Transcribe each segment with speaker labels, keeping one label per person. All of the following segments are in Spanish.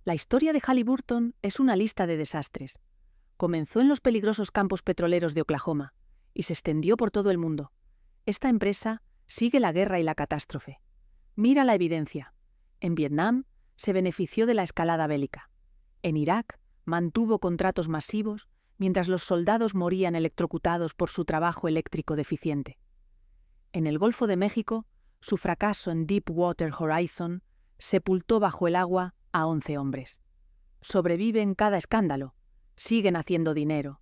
Speaker 1: La historia de Halliburton es una lista de desastres. Comenzó en los peligrosos campos petroleros de Oklahoma y se extendió por todo el mundo. Esta empresa sigue la guerra y la catástrofe. Mira la evidencia. En Vietnam se benefició de la escalada bélica. En Irak mantuvo contratos masivos mientras los soldados morían electrocutados por su trabajo eléctrico deficiente. En el Golfo de México, su fracaso en Deepwater Horizon sepultó bajo el agua a 11 hombres. Sobreviven cada escándalo, siguen haciendo dinero.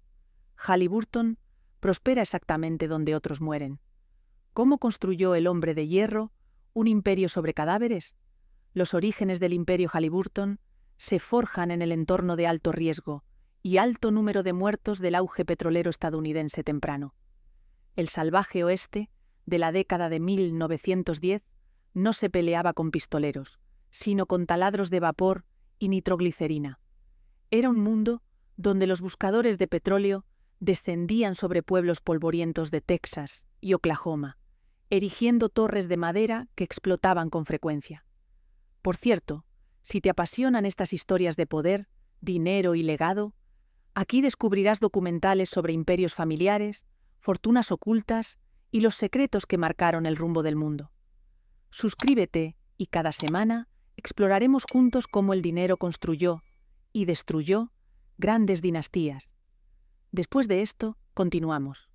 Speaker 1: Halliburton prospera exactamente donde otros mueren. ¿Cómo construyó el hombre de hierro un imperio sobre cadáveres? Los orígenes del imperio Halliburton se forjan en el entorno de alto riesgo y alto número de muertos del auge petrolero estadounidense temprano. El salvaje oeste de la década de 1910 no se peleaba con pistoleros, sino con taladros de vapor y nitroglicerina. Era un mundo donde los buscadores de petróleo descendían sobre pueblos polvorientos de Texas y Oklahoma, erigiendo torres de madera que explotaban con frecuencia. Por cierto, si te apasionan estas historias de poder, dinero y legado, aquí descubrirás documentales sobre imperios familiares, fortunas ocultas y los secretos que marcaron el rumbo del mundo. Suscríbete y cada semana exploraremos juntos cómo el dinero construyó y destruyó grandes dinastías. Después de esto, continuamos,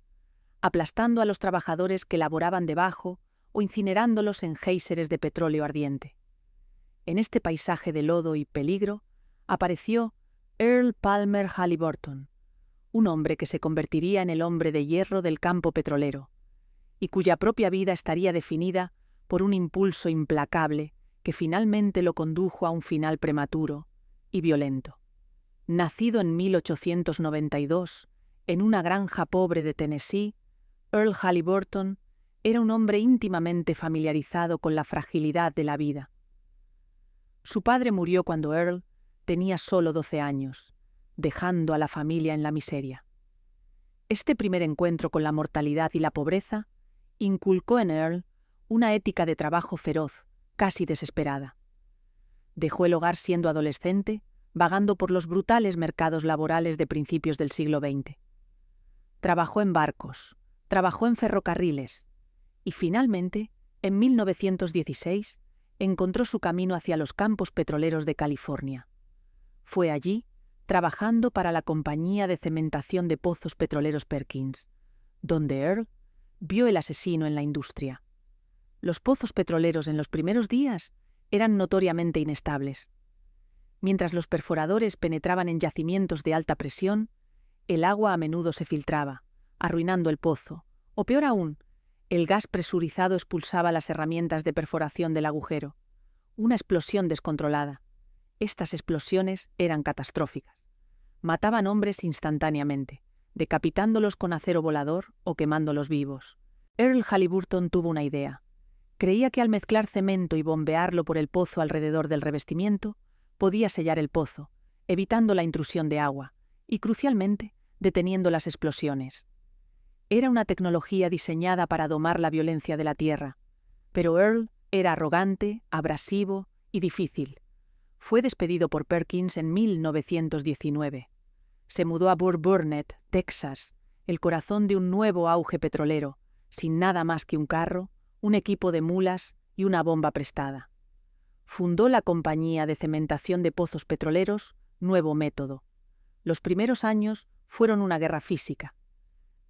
Speaker 1: aplastando a los trabajadores que laboraban debajo o incinerándolos en géiseres de petróleo ardiente. En este paisaje de lodo y peligro apareció Earl Palmer Halliburton, un hombre que se convertiría en el hombre de hierro del campo petrolero, y cuya propia vida estaría definida por un impulso implacable que finalmente lo condujo a un final prematuro y violento. Nacido en 1892, en una granja pobre de Tennessee, Earl Halliburton era un hombre íntimamente familiarizado con la fragilidad de la vida. Su padre murió cuando Earl tenía solo 12 años, dejando a la familia en la miseria. Este primer encuentro con la mortalidad y la pobreza inculcó en Earl una ética de trabajo feroz, casi desesperada. Dejó el hogar siendo adolescente, vagando por los brutales mercados laborales de principios del siglo XX. Trabajó en barcos, trabajó en ferrocarriles y finalmente, en 1916, encontró su camino hacia los campos petroleros de California. Fue allí, trabajando para la compañía de cementación de pozos petroleros Perkins, donde Earl vio el asesino en la industria. Los pozos petroleros en los primeros días eran notoriamente inestables. Mientras los perforadores penetraban en yacimientos de alta presión, el agua a menudo se filtraba, arruinando el pozo, o peor aún, el gas presurizado expulsaba las herramientas de perforación del agujero. Una explosión descontrolada. Estas explosiones eran catastróficas. Mataban hombres instantáneamente, decapitándolos con acero volador o quemándolos vivos. Earl Halliburton tuvo una idea. Creía que al mezclar cemento y bombearlo por el pozo alrededor del revestimiento, podía sellar el pozo, evitando la intrusión de agua y, crucialmente, deteniendo las explosiones. Era una tecnología diseñada para domar la violencia de la tierra, pero Earl era arrogante, abrasivo y difícil. Fue despedido por Perkins en 1919. Se mudó a Burr Burnett, Texas, el corazón de un nuevo auge petrolero, sin nada más que un carro, un equipo de mulas y una bomba prestada. Fundó la compañía de cementación de pozos petroleros Nuevo Método. Los primeros años fueron una guerra física.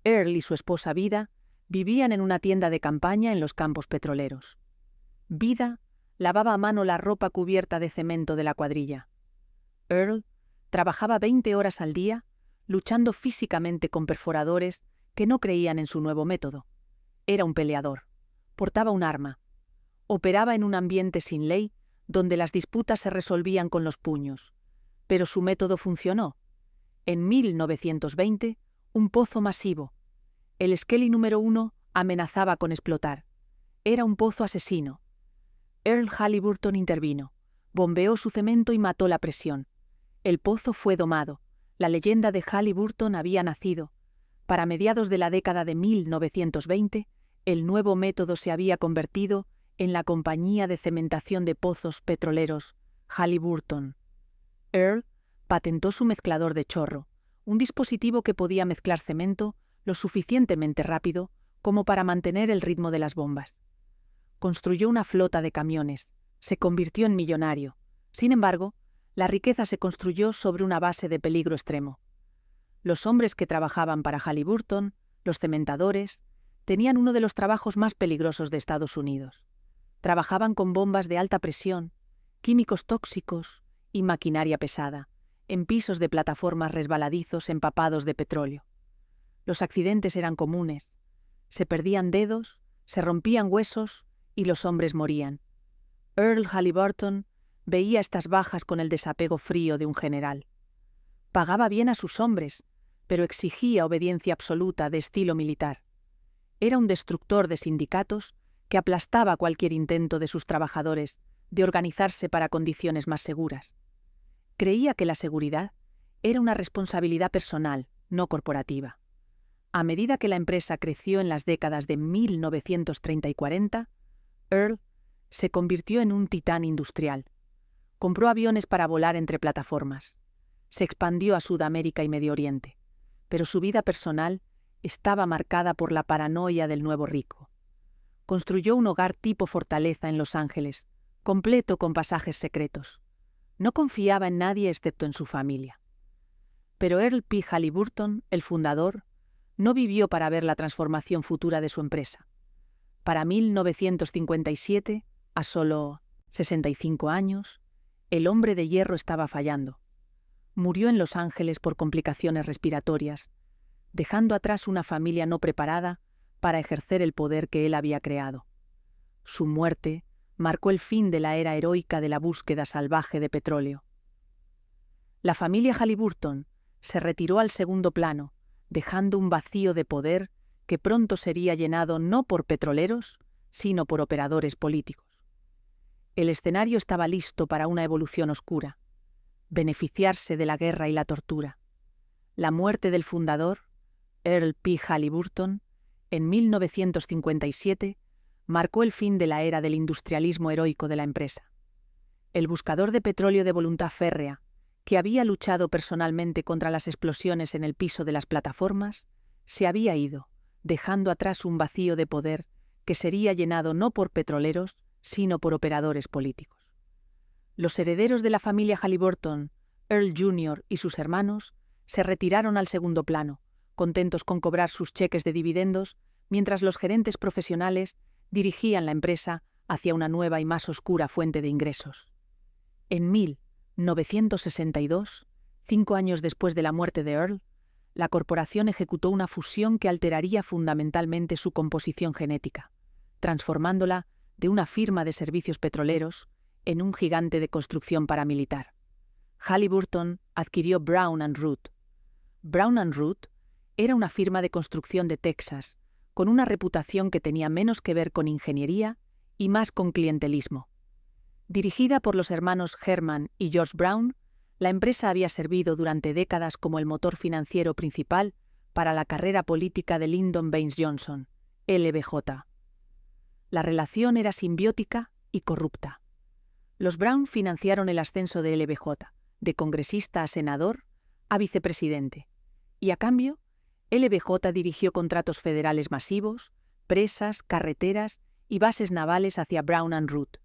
Speaker 1: Earl y su esposa Vida vivían en una tienda de campaña en los campos petroleros. Vida lavaba a mano la ropa cubierta de cemento de la cuadrilla. Earl trabajaba 20 horas al día, luchando físicamente con perforadores que no creían en su nuevo método. Era un peleador. Portaba un arma. Operaba en un ambiente sin ley, donde las disputas se resolvían con los puños. Pero su método funcionó. En 1920, un pozo masivo. El Skelly número 1 amenazaba con explotar. Era un pozo asesino. Earl Halliburton intervino, bombeó su cemento y mató la presión. El pozo fue domado. La leyenda de Halliburton había nacido. Para mediados de la década de 1920, el nuevo método se había convertido en la compañía de cementación de pozos petroleros Halliburton. Earl patentó su mezclador de chorro, un dispositivo que podía mezclar cemento lo suficientemente rápido como para mantener el ritmo de las bombas. Construyó una flota de camiones, se convirtió en millonario. Sin embargo, la riqueza se construyó sobre una base de peligro extremo. Los hombres que trabajaban para Halliburton, los cementadores, tenían uno de los trabajos más peligrosos de Estados Unidos. Trabajaban con bombas de alta presión, químicos tóxicos y maquinaria pesada, en pisos de plataformas resbaladizos empapados de petróleo. Los accidentes eran comunes. Se perdían dedos, se rompían huesos y los hombres morían. Earl Halliburton veía estas bajas con el desapego frío de un general. Pagaba bien a sus hombres, pero exigía obediencia absoluta de estilo militar. Era un destructor de sindicatos que aplastaba cualquier intento de sus trabajadores de organizarse para condiciones más seguras. Creía que la seguridad era una responsabilidad personal, no corporativa. A medida que la empresa creció en las décadas de 1930 y 40, Earl se convirtió en un titán industrial. Compró aviones para volar entre plataformas. Se expandió a Sudamérica y Medio Oriente, pero su vida personal estaba marcada por la paranoia del nuevo rico. Construyó un hogar tipo fortaleza en Los Ángeles, completo con pasajes secretos. No confiaba en nadie excepto en su familia. Pero Earl P. Halliburton, el fundador, no vivió para ver la transformación futura de su empresa. Para 1957, a solo 65 años, el hombre de hierro estaba fallando. Murió en Los Ángeles por complicaciones respiratorias, dejando atrás una familia no preparada para ejercer el poder que él había creado. Su muerte marcó el fin de la era heroica de la búsqueda salvaje de petróleo. La familia Halliburton se retiró al segundo plano, dejando un vacío de poder que pronto sería llenado no por petroleros, sino por operadores políticos. El escenario estaba listo para una evolución oscura: beneficiarse de la guerra y la tortura. La muerte del fundador, Earl P. Halliburton, en 1957, marcó el fin de la era del industrialismo heroico de la empresa. El buscador de petróleo de voluntad férrea, que había luchado personalmente contra las explosiones en el piso de las plataformas, se había ido, dejando atrás un vacío de poder que sería llenado no por petroleros, sino por operadores políticos. Los herederos de la familia Halliburton, Earl Jr. y sus hermanos, se retiraron al segundo plano, contentos con cobrar sus cheques de dividendos, mientras los gerentes profesionales dirigían la empresa hacia una nueva y más oscura fuente de ingresos. En 1962, 5 años después de la muerte de Earl, la corporación ejecutó una fusión que alteraría fundamentalmente su composición genética, transformándola de una firma de servicios petroleros en un gigante de construcción paramilitar. Halliburton adquirió Brown & Root. Brown & Root era una firma de construcción de Texas, con una reputación que tenía menos que ver con ingeniería y más con clientelismo. Dirigida por los hermanos Herman y George Brown, la empresa había servido durante décadas como el motor financiero principal para la carrera política de Lyndon Baines Johnson, LBJ. La relación era simbiótica y corrupta. Los Brown financiaron el ascenso de LBJ, de congresista a senador a vicepresidente, y a cambio, LBJ dirigió contratos federales masivos, presas, carreteras y bases navales hacia Brown & Root.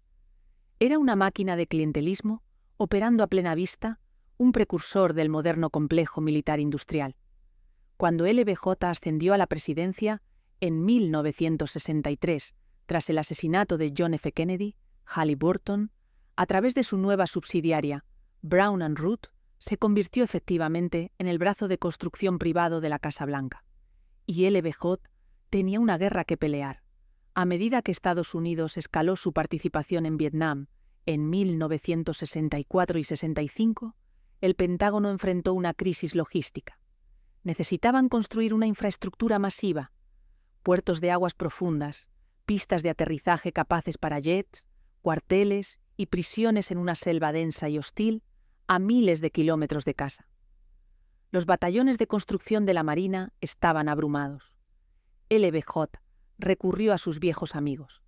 Speaker 1: Era una máquina de clientelismo, operando a plena vista, un precursor del moderno complejo militar industrial. Cuando LBJ ascendió a la presidencia en 1963, tras el asesinato de John F. Kennedy, Halliburton, a través de su nueva subsidiaria, Brown & Root, se convirtió efectivamente en el brazo de construcción privado de la Casa Blanca. Y LBJ tenía una guerra que pelear. A medida que Estados Unidos escaló su participación en Vietnam en 1964 y 65, el Pentágono enfrentó una crisis logística. Necesitaban construir una infraestructura masiva, puertos de aguas profundas, pistas de aterrizaje capaces para jets, cuarteles y prisiones en una selva densa y hostil a miles de kilómetros de casa. Los batallones de construcción de la Marina estaban abrumados. LBJ recurrió a sus viejos amigos.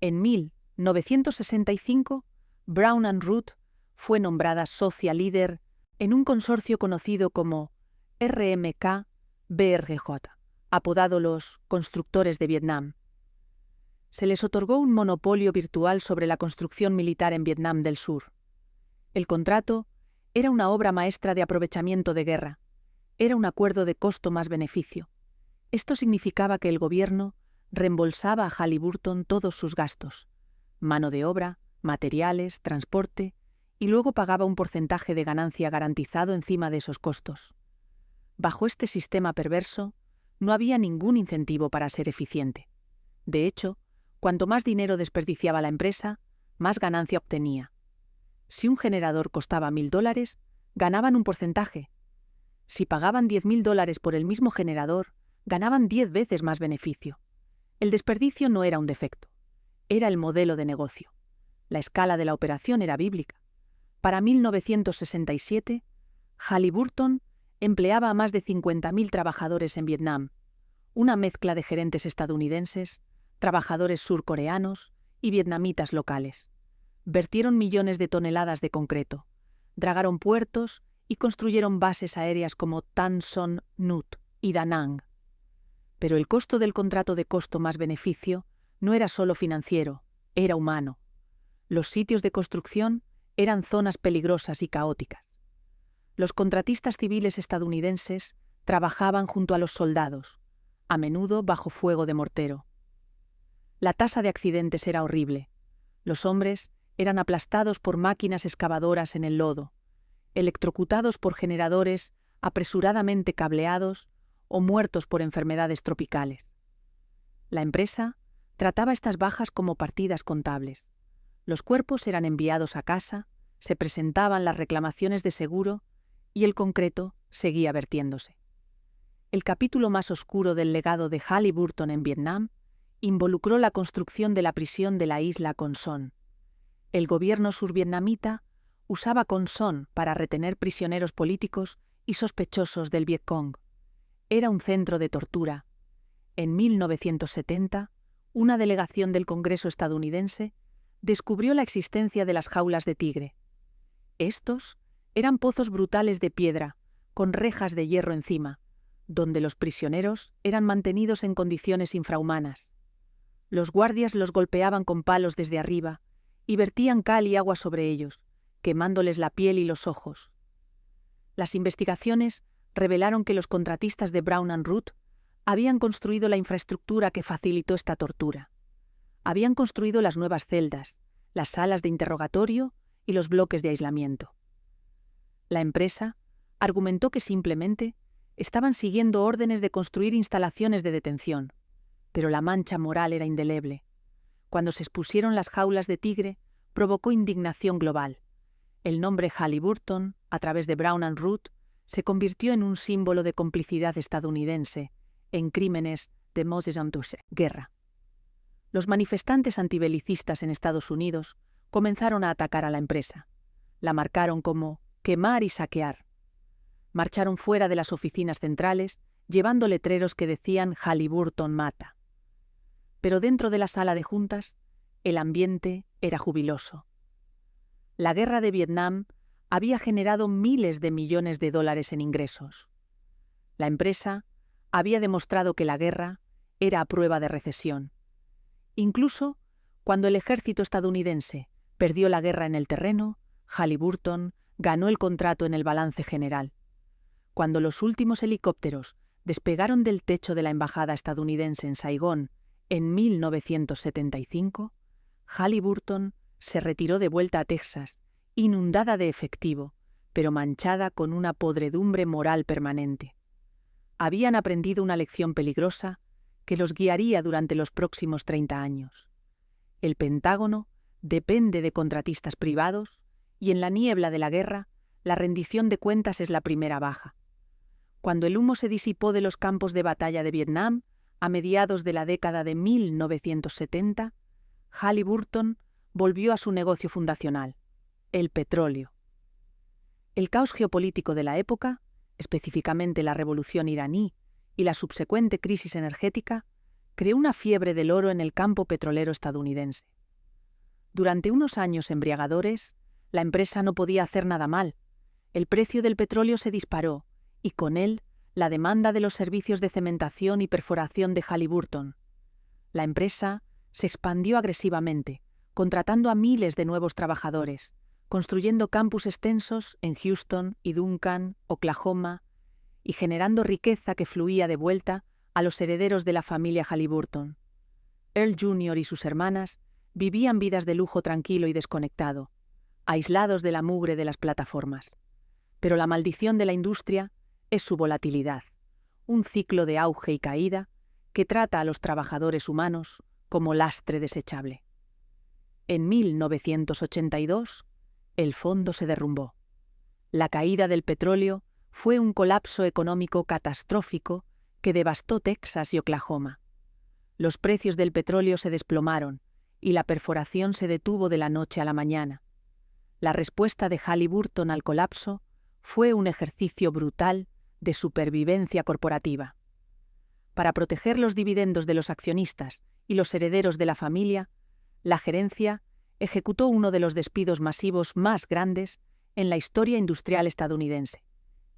Speaker 1: En 1965, Brown & Root fue nombrada socia líder en un consorcio conocido como RMK-BRJ, apodado los Constructores de Vietnam. Se les otorgó un monopolio virtual sobre la construcción militar en Vietnam del Sur. El contrato era una obra maestra de aprovechamiento de guerra. Era un acuerdo de costo más beneficio. Esto significaba que el gobierno reembolsaba a Halliburton todos sus gastos: mano de obra, materiales, transporte, y luego pagaba un porcentaje de ganancia garantizado encima de esos costos. Bajo este sistema perverso, no había ningún incentivo para ser eficiente. De hecho, cuanto más dinero desperdiciaba la empresa, más ganancia obtenía. Si un generador costaba $1.000, ganaban un porcentaje. Si pagaban $10.000 por el mismo generador, ganaban 10 veces más beneficio. El desperdicio no era un defecto, era el modelo de negocio. La escala de la operación era bíblica. Para 1967, Halliburton empleaba a más de 50.000 trabajadores en Vietnam, una mezcla de gerentes estadounidenses, trabajadores surcoreanos y vietnamitas locales. Vertieron millones de toneladas de concreto, dragaron puertos y construyeron bases aéreas como Tan Son Nhut y Da Nang. Pero el costo del contrato de costo más beneficio no era solo financiero, era humano. Los sitios de construcción eran zonas peligrosas y caóticas. Los contratistas civiles estadounidenses trabajaban junto a los soldados, a menudo bajo fuego de mortero. La tasa de accidentes era horrible. Los hombres eran aplastados por máquinas excavadoras en el lodo, electrocutados por generadores apresuradamente cableados o muertos por enfermedades tropicales. La empresa trataba estas bajas como partidas contables. Los cuerpos eran enviados a casa, se presentaban las reclamaciones de seguro y el concreto seguía vertiéndose. El capítulo más oscuro del legado de Halliburton en Vietnam involucró la construcción de la prisión de la isla Con Son. El gobierno survietnamita usaba Con Son para retener prisioneros políticos y sospechosos del Vietcong. Era un centro de tortura. En 1970, una delegación del Congreso estadounidense descubrió la existencia de las jaulas de tigre. Estos eran pozos brutales de piedra, con rejas de hierro encima, donde los prisioneros eran mantenidos en condiciones infrahumanas. Los guardias los golpeaban con palos desde arriba y vertían cal y agua sobre ellos, quemándoles la piel y los ojos. Las investigaciones revelaron que los contratistas de Brown and Root habían construido la infraestructura que facilitó esta tortura. Habían construido las nuevas celdas, las salas de interrogatorio y los bloques de aislamiento. La empresa argumentó que simplemente estaban siguiendo órdenes de construir instalaciones de detención, pero la mancha moral era indeleble. Cuando se expusieron las jaulas de tigre, provocó indignación global. El nombre Halliburton, a través de Brown and Root, se convirtió en un símbolo de complicidad estadounidense en crímenes de guerra. Los manifestantes antibelicistas en Estados Unidos comenzaron a atacar a la empresa. La marcaron como quemar y saquear. Marcharon fuera de las oficinas centrales, llevando letreros que decían Halliburton mata. Pero dentro de la sala de juntas, el ambiente era jubiloso. La guerra de Vietnam había generado miles de millones de dólares en ingresos. La empresa había demostrado que la guerra era a prueba de recesión. Incluso cuando el ejército estadounidense perdió la guerra en el terreno, Halliburton ganó el contrato en el balance general. Cuando los últimos helicópteros despegaron del techo de la embajada estadounidense en Saigón en 1975, Halliburton se retiró de vuelta a Texas, inundada de efectivo, pero manchada con una podredumbre moral permanente. Habían aprendido una lección peligrosa que los guiaría durante los próximos 30 años. El Pentágono depende de contratistas privados y en la niebla de la guerra, la rendición de cuentas es la primera baja. Cuando el humo se disipó de los campos de batalla de Vietnam, a mediados de la década de 1970, Halliburton volvió a su negocio fundacional, el petróleo. El caos geopolítico de la época, específicamente la revolución iraní y la subsecuente crisis energética, creó una fiebre del oro en el campo petrolero estadounidense. Durante unos años embriagadores, La empresa no podía hacer nada mal. El precio del petróleo se disparó, y con él, la demanda de los servicios de cementación y perforación de Halliburton. La empresa se expandió agresivamente, contratando a miles de nuevos trabajadores, construyendo campus extensos en Houston y Duncan, Oklahoma, y generando riqueza que fluía de vuelta a los herederos de la familia Halliburton. Earl Jr. y sus hermanas vivían vidas de lujo tranquilo y desconectado, aislados de la mugre de las plataformas. Pero la maldición de la industria es su volatilidad, un ciclo de auge y caída que trata a los trabajadores humanos como lastre desechable. En 1982, el fondo se derrumbó. La caída del petróleo fue un colapso económico catastrófico que devastó Texas y Oklahoma. Los precios del petróleo se desplomaron y la perforación se detuvo de la noche a la mañana. La respuesta de Halliburton al colapso fue un ejercicio brutal de supervivencia corporativa. Para proteger los dividendos de los accionistas y los herederos de la familia, la gerencia ejecutó uno de los despidos masivos más grandes en la historia industrial estadounidense.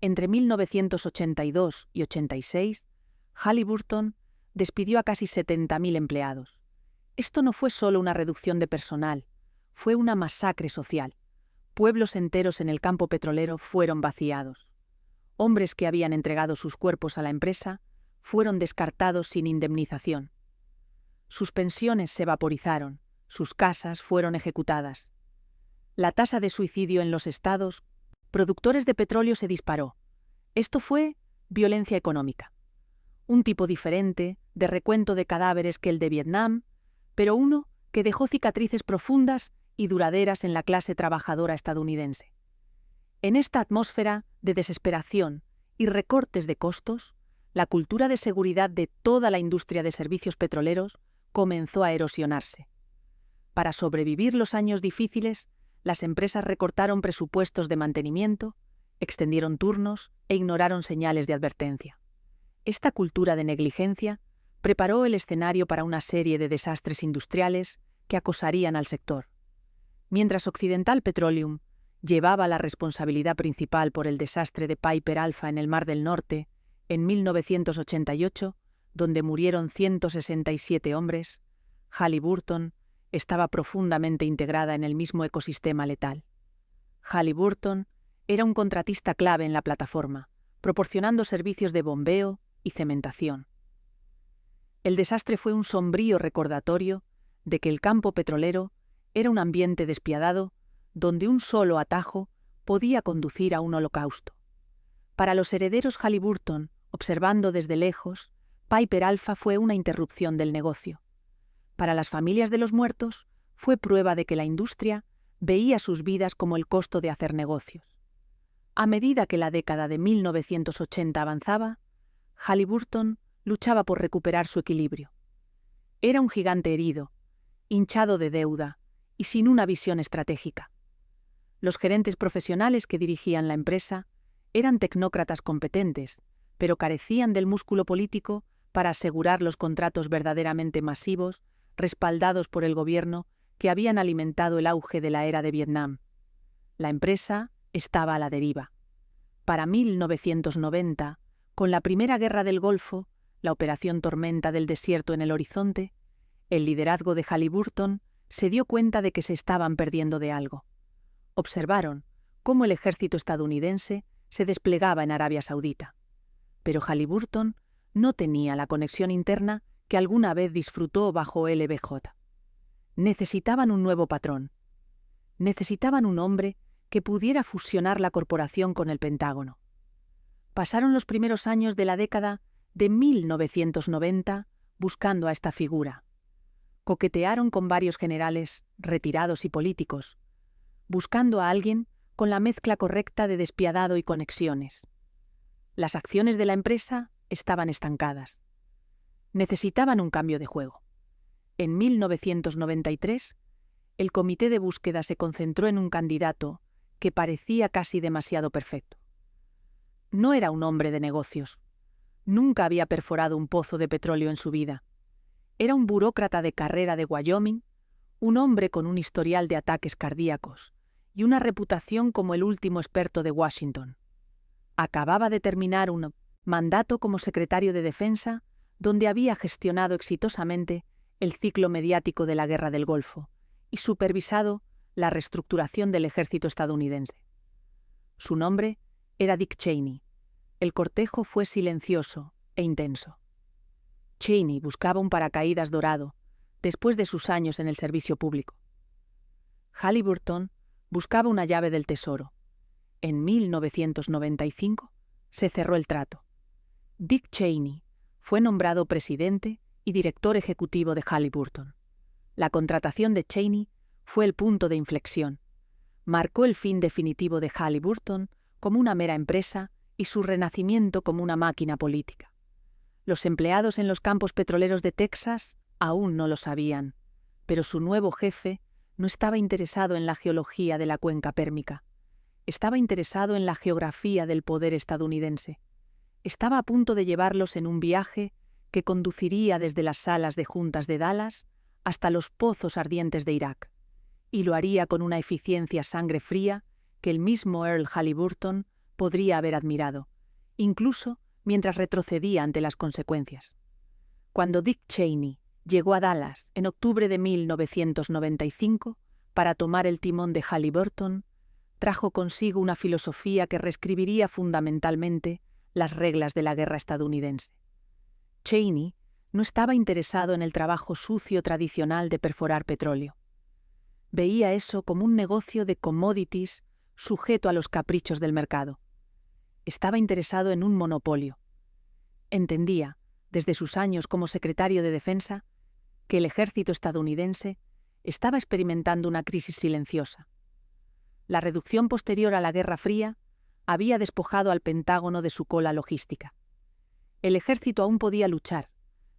Speaker 1: Entre 1982 y 86, Halliburton despidió a casi 70.000 empleados. Esto no fue solo una reducción de personal, fue una masacre social. Pueblos enteros en el campo petrolero fueron vaciados. Hombres que habían entregado sus cuerpos a la empresa fueron descartados sin indemnización. Sus pensiones se vaporizaron, sus casas fueron ejecutadas. La tasa de suicidio en los estados productores de petróleo se disparó. Esto fue violencia económica. Un tipo diferente de recuento de cadáveres que el de Vietnam, pero uno que dejó cicatrices profundas y duraderas en la clase trabajadora estadounidense. En esta atmósfera de desesperación y recortes de costos, la cultura de seguridad de toda la industria de servicios petroleros comenzó a erosionarse. Para sobrevivir los años difíciles, las empresas recortaron presupuestos de mantenimiento, extendieron turnos e ignoraron señales de advertencia. Esta cultura de negligencia preparó el escenario para una serie de desastres industriales que acosarían al sector. Mientras Occidental Petroleum llevaba la responsabilidad principal por el desastre de Piper Alpha en el Mar del Norte, en 1988, donde murieron 167 hombres, Halliburton estaba profundamente integrada en el mismo ecosistema letal. Halliburton era un contratista clave en la plataforma, proporcionando servicios de bombeo y cementación. El desastre fue un sombrío recordatorio de que el campo petrolero era un ambiente despiadado donde un solo atajo podía conducir a un holocausto. Para los herederos Halliburton, observando desde lejos, Piper Alpha fue una interrupción del negocio. Para las familias de los muertos, fue prueba de que la industria veía sus vidas como el costo de hacer negocios. A medida que la década de 1980 avanzaba, Halliburton luchaba por recuperar su equilibrio. Era un gigante herido, hinchado de deuda y sin una visión estratégica. Los gerentes profesionales que dirigían la empresa eran tecnócratas competentes, pero carecían del músculo político para asegurar los contratos verdaderamente masivos respaldados por el gobierno que habían alimentado el auge de la era de Vietnam. La empresa estaba a la deriva. Para 1990, con la Primera Guerra del Golfo, la Operación Tormenta del Desierto en el horizonte, el liderazgo de Halliburton se dio cuenta de que se estaban perdiendo de algo. Observaron cómo el ejército estadounidense se desplegaba en Arabia Saudita. Pero Halliburton no tenía la conexión interna que alguna vez disfrutó bajo LBJ. Necesitaban un nuevo patrón. Necesitaban un hombre que pudiera fusionar la corporación con el Pentágono. Pasaron los primeros años de la década de 1990 buscando a esta figura. Coquetearon con varios generales, retirados y políticos, buscando a alguien con la mezcla correcta de despiadado y conexiones. Las acciones de la empresa estaban estancadas. Necesitaban un cambio de juego. En 1993, el comité de búsqueda se concentró en un candidato que parecía casi demasiado perfecto. No era un hombre de negocios. Nunca había perforado un pozo de petróleo en su vida. Era un burócrata de carrera de Wyoming, un hombre con un historial de ataques cardíacos y una reputación como el último experto de Washington. Acababa de terminar un mandato como secretario de Defensa, donde había gestionado exitosamente el ciclo mediático de la Guerra del Golfo y supervisado la reestructuración del ejército estadounidense. Su nombre era Dick Cheney. El cortejo fue silencioso e intenso. Cheney buscaba un paracaídas dorado después de sus años en el servicio público. Halliburton buscaba una llave del tesoro. En 1995 se cerró el trato. Dick Cheney fue nombrado presidente y director ejecutivo de Halliburton. La contratación de Cheney fue el punto de inflexión. Marcó el fin definitivo de Halliburton como una mera empresa y su renacimiento como una máquina política. Los empleados en los campos petroleros de Texas aún no lo sabían, pero su nuevo jefe no estaba interesado en la geología de la cuenca pérmica. Estaba interesado en la geografía del poder estadounidense. Estaba a punto de llevarlos en un viaje que conduciría desde las salas de juntas de Dallas hasta los pozos ardientes de Irak, y lo haría con una eficiencia sangre fría que el mismo Earl Halliburton podría haber admirado, incluso mientras retrocedía ante las consecuencias. Cuando Dick Cheney llegó a Dallas en octubre de 1995 para tomar el timón de Halliburton, trajo consigo una filosofía que reescribiría fundamentalmente las reglas de la guerra estadounidense. Cheney no estaba interesado en el trabajo sucio tradicional de perforar petróleo. Veía eso como un negocio de commodities sujeto a los caprichos del mercado. Estaba interesado en un monopolio. Entendía, desde sus años como secretario de Defensa, que el ejército estadounidense estaba experimentando una crisis silenciosa. La reducción posterior a la Guerra Fría había despojado al Pentágono de su cola logística. El ejército aún podía luchar,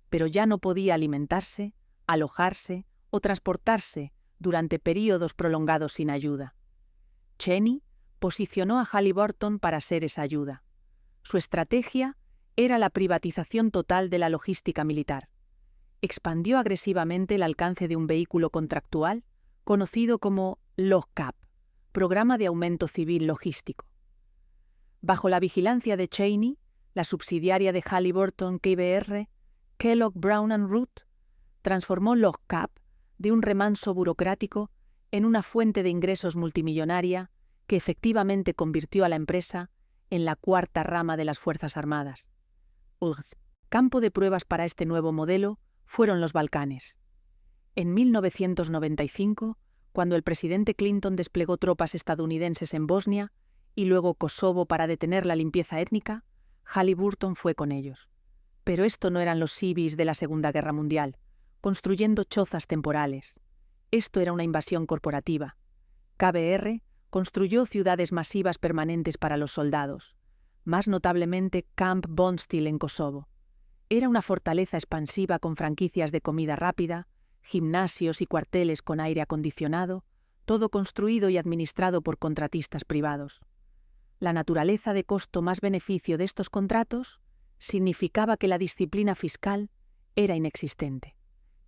Speaker 1: pero ya no podía alimentarse, alojarse o transportarse durante períodos prolongados sin ayuda. Cheney posicionó a Halliburton para ser esa ayuda. Su estrategia era la privatización total de la logística militar. Expandió agresivamente el alcance de un vehículo contractual conocido como LOGCAP, Programa de Aumento Civil Logístico. Bajo la vigilancia de Cheney, la subsidiaria de Halliburton KBR, Kellogg Brown and Root, transformó LOGCAP de un remanso burocrático en una fuente de ingresos multimillonaria que efectivamente convirtió a la empresa en la cuarta rama de las Fuerzas Armadas. El campo de pruebas para este nuevo modelo fueron los Balcanes. En 1995, cuando el presidente Clinton desplegó tropas estadounidenses en Bosnia y luego Kosovo para detener la limpieza étnica, Halliburton fue con ellos. Pero esto no eran los civis de la Segunda Guerra Mundial, construyendo chozas temporales. Esto era una invasión corporativa. KBR construyó ciudades masivas permanentes para los soldados, más notablemente Camp Bondsteel en Kosovo. Era una fortaleza expansiva con franquicias de comida rápida, gimnasios y cuarteles con aire acondicionado, todo construido y administrado por contratistas privados. La naturaleza de costo más beneficio de estos contratos significaba que la disciplina fiscal era inexistente.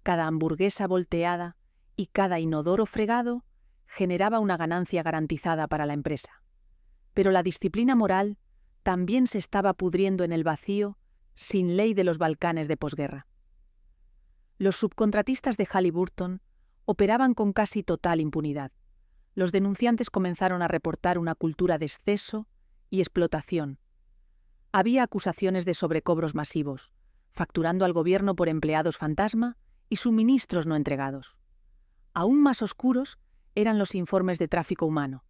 Speaker 1: Cada hamburguesa volteada y cada inodoro fregado generaba una ganancia garantizada para la empresa. Pero la disciplina moral también se estaba pudriendo en el vacío sin ley de los Balcanes de posguerra. Los subcontratistas de Halliburton operaban con casi total impunidad. Los denunciantes comenzaron a reportar una cultura de exceso y explotación. Había acusaciones de sobrecobros masivos, facturando al gobierno por empleados fantasma y suministros no entregados. Aún más oscuros eran los informes de tráfico humano.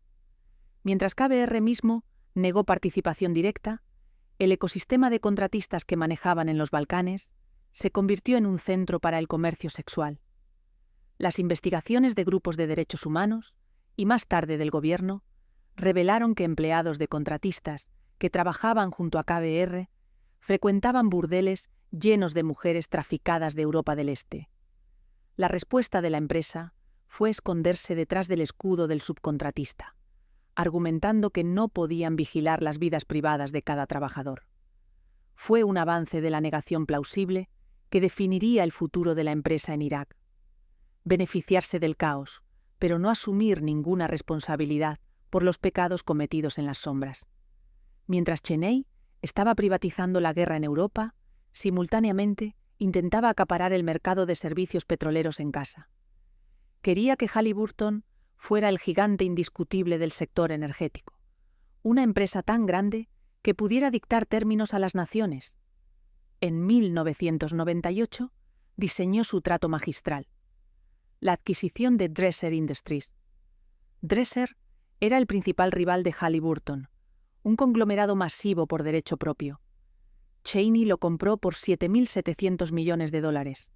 Speaker 1: Mientras KBR mismo negó participación directa, el ecosistema de contratistas que manejaban en los Balcanes se convirtió en un centro para el comercio sexual. Las investigaciones de grupos de derechos humanos, y más tarde del gobierno, revelaron que empleados de contratistas que trabajaban junto a KBR frecuentaban burdeles llenos de mujeres traficadas de Europa del Este. La respuesta de la empresa fue esconderse detrás del escudo del subcontratista, argumentando que no podían vigilar las vidas privadas de cada trabajador. Fue un avance de la negación plausible que definiría el futuro de la empresa en Irak. Beneficiarse del caos, pero no asumir ninguna responsabilidad por los pecados cometidos en las sombras. Mientras Cheney estaba privatizando la guerra en Europa, simultáneamente intentaba acaparar el mercado de servicios petroleros en casa. Quería que Halliburton fuera el gigante indiscutible del sector energético, una empresa tan grande que pudiera dictar términos a las naciones. En 1998 diseñó su trato magistral: la adquisición de Dresser Industries. Dresser era el principal rival de Halliburton, un conglomerado masivo por derecho propio. Cheney lo compró por $7.700 millones.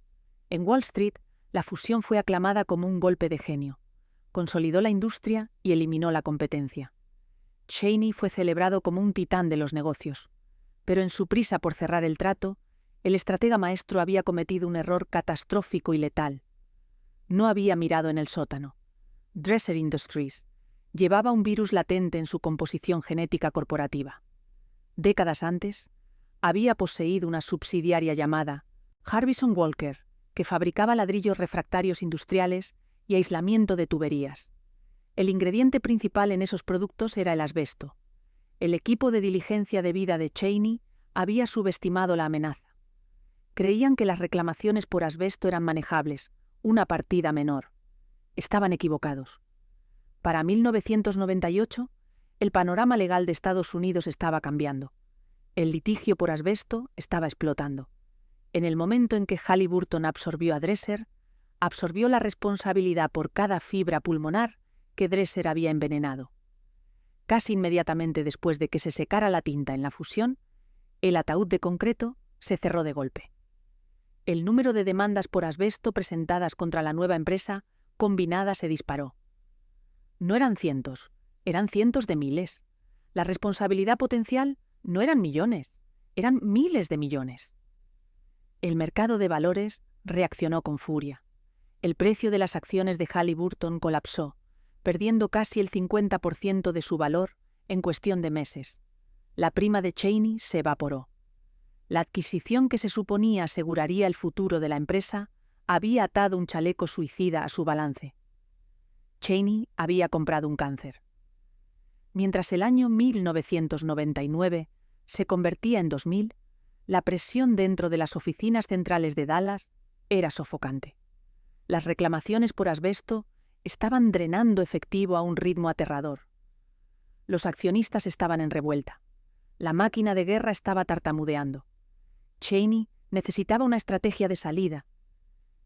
Speaker 1: En Wall Street, la fusión fue aclamada como un golpe de genio. Consolidó la industria y eliminó la competencia. Cheney fue celebrado como un titán de los negocios, pero en su prisa por cerrar el trato, el estratega maestro había cometido un error catastrófico y letal. No había mirado en el sótano. Dresser Industries llevaba un virus latente en su composición genética corporativa. Décadas antes, había poseído una subsidiaria llamada Harbison Walker, que fabricaba ladrillos refractarios industriales y aislamiento de tuberías. El ingrediente principal en esos productos era el asbesto. El equipo de diligencia debida de Cheney había subestimado la amenaza. Creían que las reclamaciones por asbesto eran manejables, una partida menor. Estaban equivocados. Para 1998, el panorama legal de Estados Unidos estaba cambiando. El litigio por asbesto estaba explotando. En el momento en que Halliburton absorbió a Dresser, absorbió la responsabilidad por cada fibra pulmonar que Dresser había envenenado. Casi inmediatamente después de que se secara la tinta en la fusión, el ataúd de concreto se cerró de golpe. El número de demandas por asbesto presentadas contra la nueva empresa combinada se disparó. No eran cientos, eran cientos de miles. La responsabilidad potencial no eran millones, eran miles de millones. El mercado de valores reaccionó con furia. El precio de las acciones de Halliburton colapsó, perdiendo casi el 50% de su valor en cuestión de meses. La prima de Cheney se evaporó. La adquisición que se suponía aseguraría el futuro de la empresa había atado un chaleco suicida a su balance. Cheney había comprado un cáncer. Mientras el año 1999 se convertía en 2000, la presión dentro de las oficinas centrales de Dallas era sofocante. Las reclamaciones por asbesto estaban drenando efectivo a un ritmo aterrador. Los accionistas estaban en revuelta. La máquina de guerra estaba tartamudeando. Cheney necesitaba una estrategia de salida.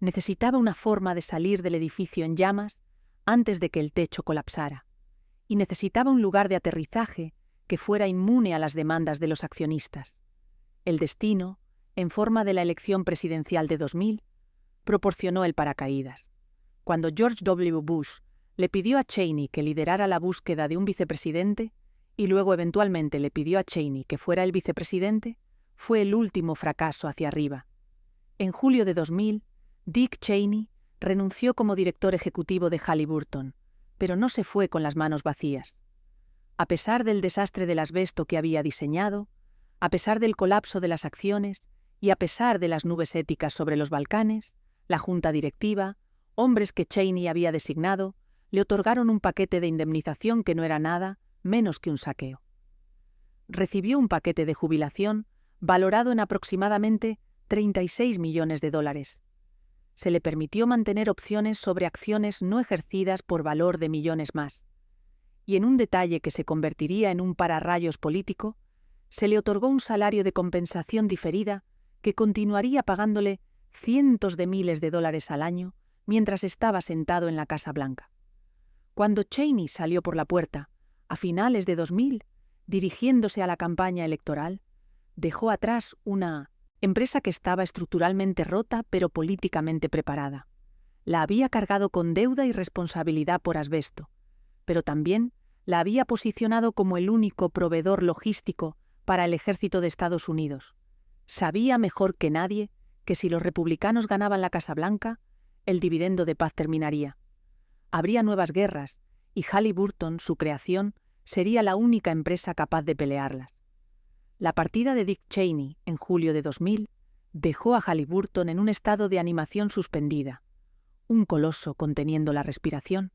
Speaker 1: Necesitaba una forma de salir del edificio en llamas antes de que el techo colapsara. Y necesitaba un lugar de aterrizaje que fuera inmune a las demandas de los accionistas. El destino, en forma de la elección presidencial de 2000, proporcionó el paracaídas. Cuando George W. Bush le pidió a Cheney que liderara la búsqueda de un vicepresidente y luego eventualmente le pidió a Cheney que fuera el vicepresidente, fue el último fracaso hacia arriba. En julio de 2000, Dick Cheney renunció como director ejecutivo de Halliburton, pero no se fue con las manos vacías. A pesar del desastre del asbesto que había diseñado, a pesar del colapso de las acciones y a pesar de las nubes éticas sobre los Balcanes, la junta directiva, hombres que Cheney había designado, le otorgaron un paquete de indemnización que no era nada menos que un saqueo. Recibió un paquete de jubilación valorado en aproximadamente $36 millones. Se le permitió mantener opciones sobre acciones no ejercidas por valor de millones más. Y en un detalle que se convertiría en un pararrayos político, se le otorgó un salario de compensación diferida que continuaría pagándole cientos de miles de dólares al año mientras estaba sentado en la Casa Blanca. Cuando Cheney salió por la puerta, a finales de 2000, dirigiéndose a la campaña electoral, dejó atrás una empresa que estaba estructuralmente rota pero políticamente preparada. La había cargado con deuda y responsabilidad por asbesto, pero también la había posicionado como el único proveedor logístico para el ejército de Estados Unidos. Sabía mejor que nadie que si los republicanos ganaban la Casa Blanca, el dividendo de paz terminaría. Habría nuevas guerras y Halliburton, su creación, sería la única empresa capaz de pelearlas. La partida de Dick Cheney en julio de 2000 dejó a Halliburton en un estado de animación suspendida, un coloso conteniendo la respiración,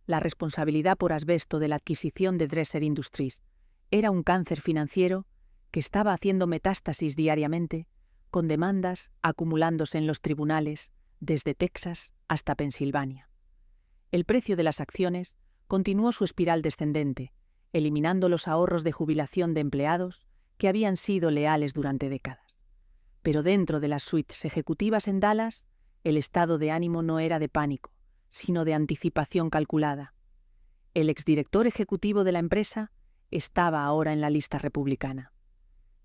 Speaker 1: La responsabilidad por asbesto de la adquisición de Dresser Industries era un cáncer financiero que estaba haciendo metástasis diariamente, con demandas acumulándose en los tribunales desde Texas hasta Pensilvania. El precio de las acciones continuó su espiral descendente, eliminando los ahorros de jubilación de empleados que habían sido leales durante décadas. Pero dentro de las suites ejecutivas en Dallas, el estado de ánimo no era de pánico, sino de anticipación calculada. El exdirector ejecutivo de la empresa estaba ahora en la lista republicana.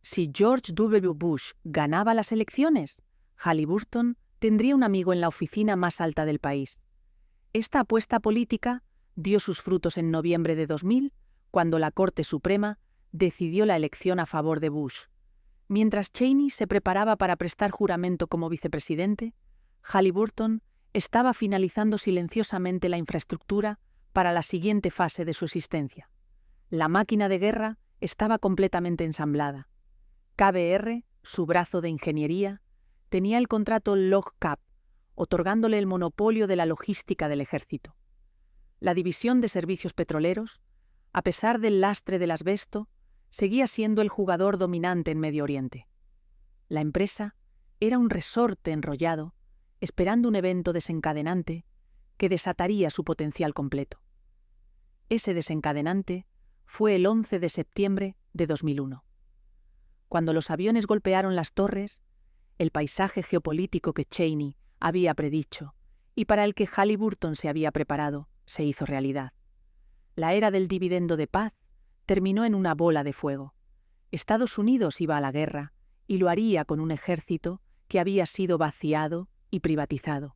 Speaker 1: Si George W. Bush ganaba las elecciones, Halliburton tendría un amigo en la oficina más alta del país. Esta apuesta política dio sus frutos en noviembre de 2000, cuando la Corte Suprema decidió la elección a favor de Bush. Mientras Cheney se preparaba para prestar juramento como vicepresidente, Halliburton estaba finalizando silenciosamente la infraestructura para la siguiente fase de su existencia. La máquina de guerra estaba completamente ensamblada. KBR, su brazo de ingeniería, tenía el contrato LOGCAP, otorgándole el monopolio de la logística del ejército. La división de servicios petroleros, a pesar del lastre del asbesto, seguía siendo el jugador dominante en Medio Oriente. La empresa era un resorte enrollado, esperando un evento desencadenante que desataría su potencial completo. Ese desencadenante fue el 11 de septiembre de 2001. Cuando los aviones golpearon las torres, el paisaje geopolítico que Cheney había predicho y para el que Halliburton se había preparado se hizo realidad. La era del dividendo de paz terminó en una bola de fuego. Estados Unidos iba a la guerra y lo haría con un ejército que había sido vaciado y privatizado.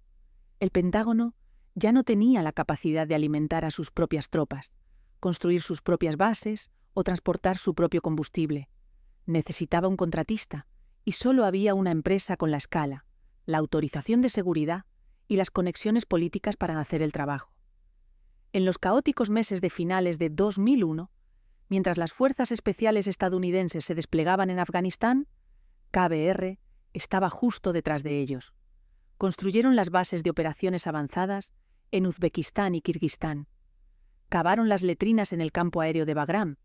Speaker 1: El Pentágono ya no tenía la capacidad de alimentar a sus propias tropas, construir sus propias bases o transportar su propio combustible. Necesitaba un contratista y solo había una empresa con la escala, la autorización de seguridad y las conexiones políticas para hacer el trabajo. En los caóticos meses de finales de 2001, mientras las fuerzas especiales estadounidenses se desplegaban en Afganistán, KBR estaba justo detrás de ellos. Construyeron las bases de operaciones avanzadas en Uzbekistán y Kirguistán. Cavaron las letrinas en el campo aéreo de Bagram,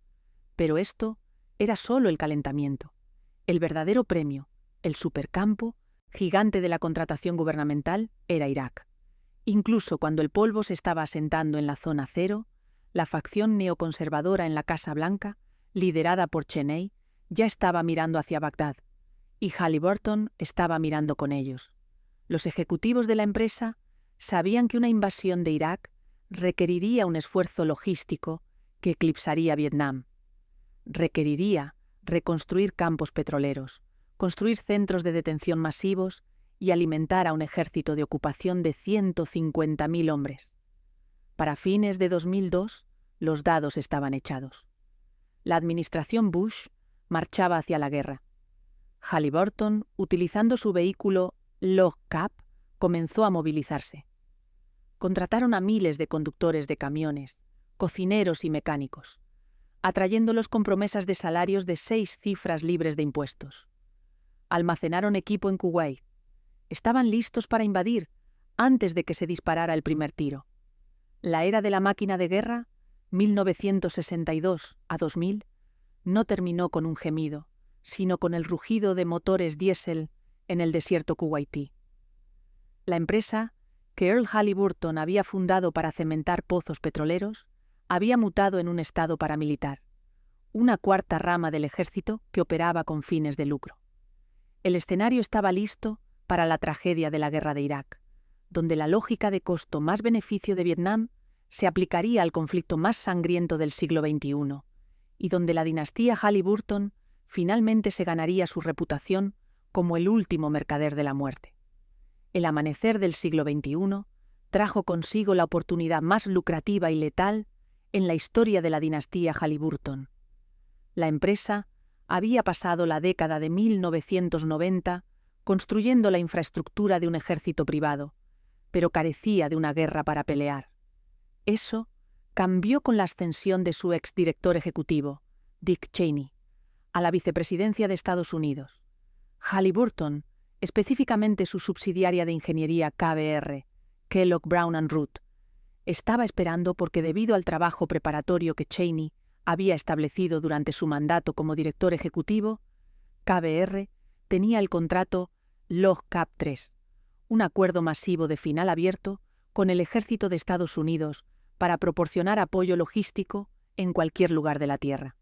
Speaker 1: pero esto era solo el calentamiento. El verdadero premio, el supercampo, gigante de la contratación gubernamental, era Irak. Incluso cuando el polvo se estaba asentando en la zona cero, la facción neoconservadora en la Casa Blanca, liderada por Cheney, ya estaba mirando hacia Bagdad, y Halliburton estaba mirando con ellos. Los ejecutivos de la empresa sabían que una invasión de Irak requeriría un esfuerzo logístico que eclipsaría Vietnam. Requeriría reconstruir campos petroleros, construir centros de detención masivos y alimentar a un ejército de ocupación de 150.000 hombres. Para fines de 2002, los dados estaban echados. La administración Bush marchaba hacia la guerra. Halliburton, utilizando su vehículo LOGCAP, comenzó a movilizarse. Contrataron a miles de conductores de camiones, cocineros y mecánicos, atrayéndolos con promesas de salarios de 6 cifras libres de impuestos. Almacenaron equipo en Kuwait. Estaban listos para invadir antes de que se disparara el primer tiro. La era de la máquina de guerra, 1962 a 2000, no terminó con un gemido, sino con el rugido de motores diésel en el desierto kuwaití. La empresa, que Earl Halliburton había fundado para cementar pozos petroleros, había mutado en un estado paramilitar, una cuarta rama del ejército que operaba con fines de lucro. El escenario estaba listo para la tragedia de la guerra de Irak, donde la lógica de costo más beneficio de Vietnam se aplicaría al conflicto más sangriento del siglo XXI, y donde la dinastía Halliburton finalmente se ganaría su reputación como el último mercader de la muerte. El amanecer del siglo XXI trajo consigo la oportunidad más lucrativa y letal en la historia de la dinastía Halliburton. La empresa había pasado la década de 1990 construyendo la infraestructura de un ejército privado, pero carecía de una guerra para pelear. Eso cambió con la ascensión de su exdirector ejecutivo, Dick Cheney, a la vicepresidencia de Estados Unidos. Halliburton, específicamente su subsidiaria de ingeniería KBR, Kellogg Brown & Root, Estaba esperando porque debido al trabajo preparatorio que Cheney había establecido durante su mandato como director ejecutivo, KBR tenía el contrato LOGCAP III, un acuerdo masivo de final abierto con el Ejército de Estados Unidos para proporcionar apoyo logístico en cualquier lugar de la Tierra.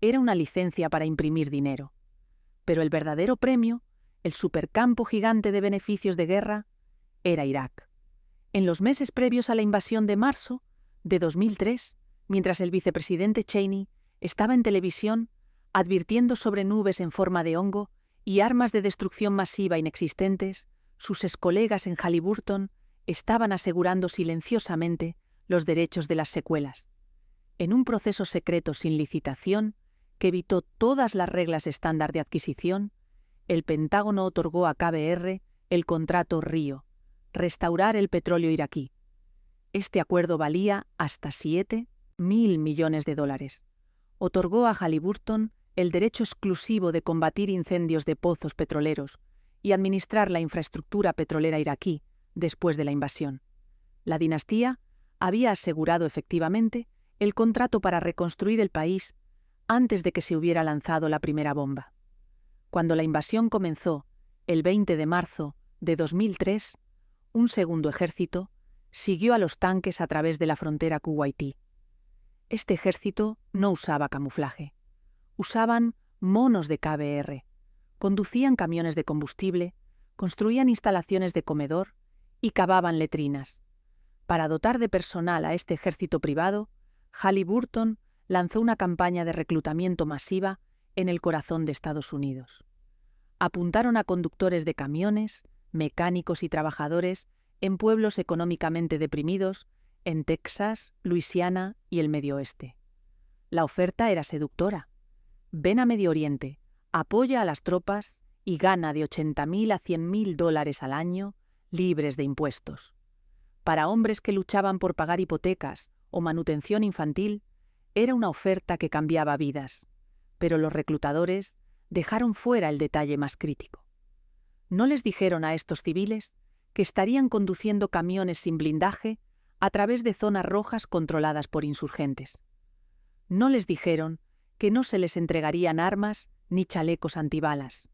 Speaker 1: Era una licencia para imprimir dinero. Pero el verdadero premio, el supercampo gigante de beneficios de guerra, era Irak. En los meses previos a la invasión de marzo de 2003, mientras el vicepresidente Cheney estaba en televisión advirtiendo sobre nubes en forma de hongo y armas de destrucción masiva inexistentes, sus excolegas en Halliburton estaban asegurando silenciosamente los derechos de las secuelas. En un proceso secreto sin licitación, que evitó todas las reglas estándar de adquisición, el Pentágono otorgó a KBR el contrato Río, restaurar el petróleo iraquí. Este acuerdo valía hasta $7.000 millones. Otorgó a Halliburton el derecho exclusivo de combatir incendios de pozos petroleros y administrar la infraestructura petrolera iraquí después de la invasión. La dinastía había asegurado efectivamente el contrato para reconstruir el país antes de que se hubiera lanzado la primera bomba. Cuando la invasión comenzó, el 20 de marzo de 2003, un segundo ejército siguió a los tanques a través de la frontera kuwaití. Este ejército no usaba camuflaje. Usaban monos de KBR, conducían camiones de combustible, construían instalaciones de comedor y cavaban letrinas. Para dotar de personal a este ejército privado, Halliburton lanzó una campaña de reclutamiento masiva en el corazón de Estados Unidos. Apuntaron a conductores de camiones, mecánicos y trabajadores en pueblos económicamente deprimidos en Texas, Luisiana y el Medio Oeste. La oferta era seductora. Ven a Medio Oriente, apoya a las tropas y gana de $80.000 a $100.000 al año libres de impuestos. Para hombres que luchaban por pagar hipotecas o manutención infantil, era una oferta que cambiaba vidas, pero los reclutadores dejaron fuera el detalle más crítico. No les dijeron a estos civiles que estarían conduciendo camiones sin blindaje a través de zonas rojas controladas por insurgentes. No les dijeron que no se les entregarían armas ni chalecos antibalas.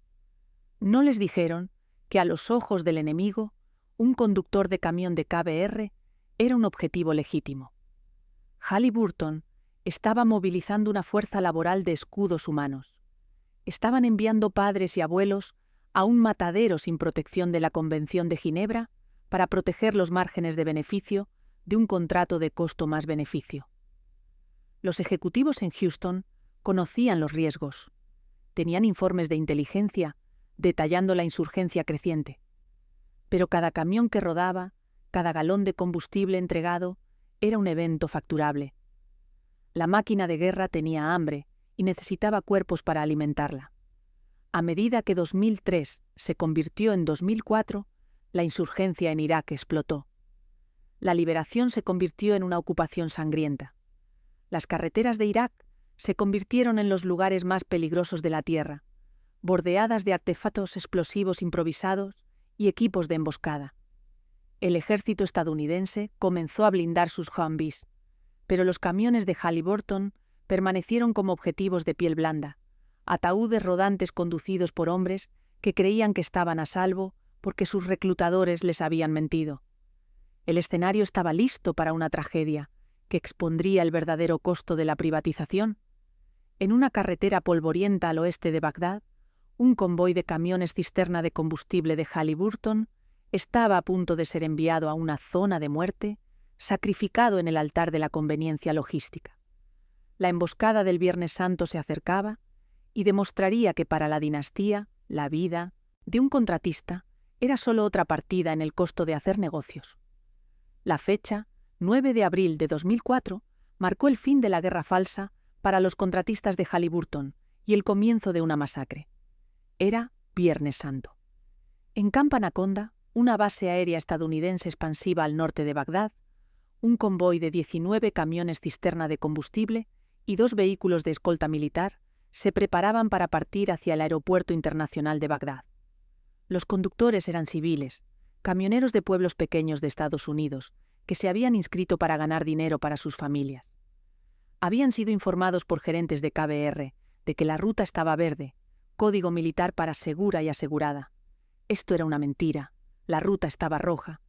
Speaker 1: No les dijeron que a los ojos del enemigo, un conductor de camión de KBR era un objetivo legítimo. Halliburton estaba movilizando una fuerza laboral de escudos humanos. Estaban enviando padres y abuelos a un matadero sin protección de la Convención de Ginebra para proteger los márgenes de beneficio de un contrato de costo más beneficio. Los ejecutivos en Houston conocían los riesgos. Tenían informes de inteligencia detallando la insurgencia creciente. Pero cada camión que rodaba, cada galón de combustible entregado, era un evento facturable. La máquina de guerra tenía hambre y necesitaba cuerpos para alimentarla. A medida que 2003 se convirtió en 2004, la insurgencia en Irak explotó. La liberación se convirtió en una ocupación sangrienta. Las carreteras de Irak se convirtieron en los lugares más peligrosos de la tierra, bordeadas de artefactos explosivos improvisados y equipos de emboscada. El ejército estadounidense comenzó a blindar sus Humvees, pero los camiones de Halliburton permanecieron como objetivos de piel blanda, ataúdes rodantes conducidos por hombres que creían que estaban a salvo porque sus reclutadores les habían mentido. El escenario estaba listo para una tragedia que expondría el verdadero costo de la privatización. En una carretera polvorienta al oeste de Bagdad, un convoy de camiones cisterna de combustible de Halliburton estaba a punto de ser enviado a una zona de muerte, sacrificado en el altar de la conveniencia logística. La emboscada del Viernes Santo se acercaba y demostraría que para la dinastía, la vida de un contratista era solo otra partida en el costo de hacer negocios. La fecha, 9 de abril de 2004, marcó el fin de la guerra falsa para los contratistas de Halliburton y el comienzo de una masacre. Era Viernes Santo. En Camp Anaconda, una base aérea estadounidense expansiva al norte de Bagdad, un convoy de 19 camiones cisterna de combustible y 2 vehículos de escolta militar se preparaban para partir hacia el aeropuerto internacional de Bagdad. Los conductores eran civiles, camioneros de pueblos pequeños de Estados Unidos, que se habían inscrito para ganar dinero para sus familias. Habían sido informados por gerentes de KBR de que la ruta estaba verde, código militar para segura y asegurada. Esto era una mentira. La ruta estaba roja.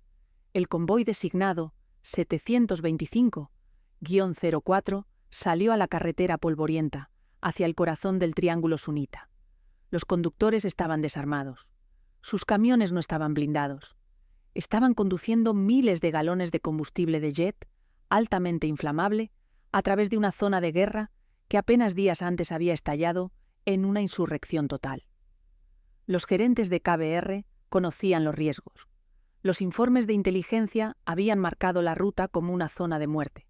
Speaker 1: El convoy designado 725-04 salió a la carretera polvorienta, hacia el corazón del Triángulo Sunita. Los conductores estaban desarmados. Sus camiones no estaban blindados. Estaban conduciendo miles de galones de combustible de jet, altamente inflamable, a través de una zona de guerra que apenas días antes había estallado en una insurrección total. Los gerentes de KBR conocían los riesgos. Los informes de inteligencia habían marcado la ruta como una zona de muerte.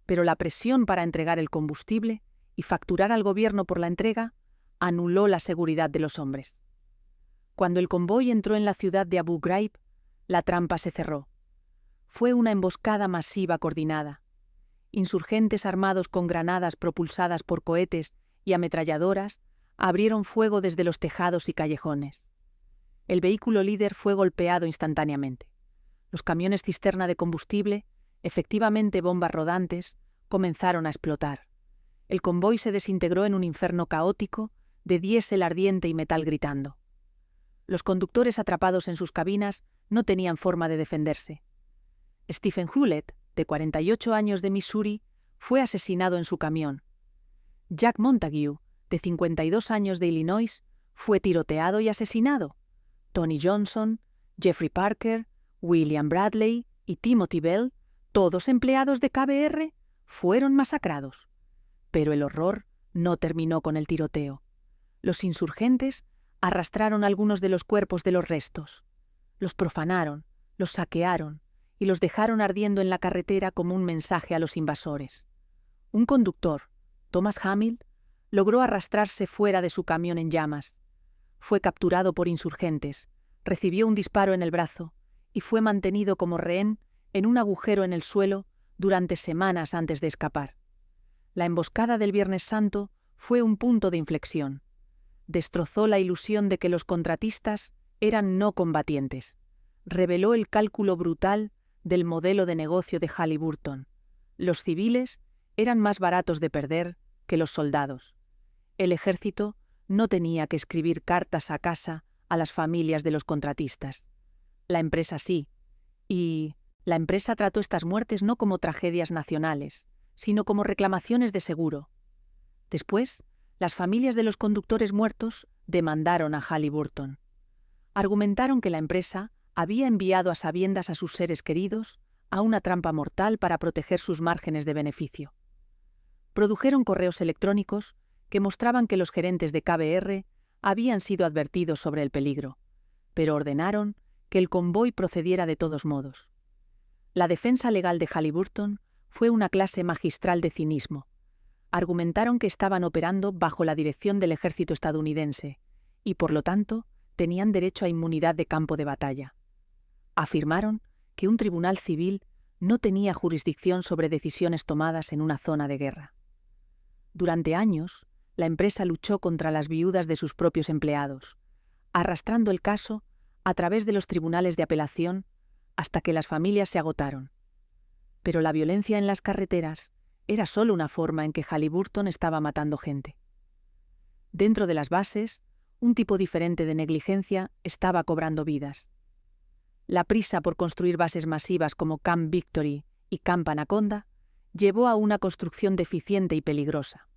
Speaker 1: Pero la presión para entregar el combustible y facturar al gobierno por la entrega anuló la seguridad de los hombres. Cuando el convoy entró en la ciudad de Abu Ghraib, la trampa se cerró. Fue una emboscada masiva coordinada. Insurgentes armados con granadas propulsadas por cohetes y ametralladoras abrieron fuego desde los tejados y callejones. El vehículo líder fue golpeado instantáneamente. Los camiones cisterna de combustible, efectivamente bombas rodantes, comenzaron a explotar. El convoy se desintegró en un infierno caótico de diésel ardiente y metal gritando. Los conductores atrapados en sus cabinas no tenían forma de defenderse. Stephen Hewlett, de 48 años de Missouri, fue asesinado en su camión. Jack Montague, de 52 años de Illinois, fue tiroteado y asesinado. Tony Johnson, Jeffrey Parker, William Bradley y Timothy Bell, todos empleados de KBR, fueron masacrados. Pero el horror no terminó con el tiroteo. Los insurgentes arrastraron algunos de los cuerpos de los restos. Los profanaron, los saquearon y los dejaron ardiendo en la carretera como un mensaje a los invasores. Un conductor, Thomas Hamill, logró arrastrarse fuera de su camión en llamas. Fue capturado por insurgentes, recibió un disparo en el brazo y fue mantenido como rehén en un agujero en el suelo durante semanas antes de escapar. La emboscada del Viernes Santo fue un punto de inflexión. Destrozó la ilusión de que los contratistas eran no combatientes. Reveló el cálculo brutal del modelo de negocio de Halliburton. Los civiles eran más baratos de perder que los soldados. El ejército no tenía que escribir cartas a casa a las familias de los contratistas. La empresa sí. Y la empresa trató estas muertes no como tragedias nacionales, sino como reclamaciones de seguro. Después, las familias de los conductores muertos demandaron a Halliburton. Argumentaron que la empresa había enviado a sabiendas a sus seres queridos a una trampa mortal para proteger sus márgenes de beneficio. Produjeron correos electrónicos que mostraban que los gerentes de KBR habían sido advertidos sobre el peligro, pero ordenaron que el convoy procediera de todos modos. La defensa legal de Halliburton fue una clase magistral de cinismo. Argumentaron que estaban operando bajo la dirección del ejército estadounidense y, por lo tanto, tenían derecho a inmunidad de campo de batalla. Afirmaron que un tribunal civil no tenía jurisdicción sobre decisiones tomadas en una zona de guerra. Durante años, la empresa luchó contra las viudas de sus propios empleados, arrastrando el caso a través de los tribunales de apelación hasta que las familias se agotaron. Pero la violencia en las carreteras era solo una forma en que Halliburton estaba matando gente. Dentro de las bases, un tipo diferente de negligencia estaba cobrando vidas. La prisa por construir bases masivas como Camp Victory y Camp Anaconda llevó a una construcción deficiente y peligrosa.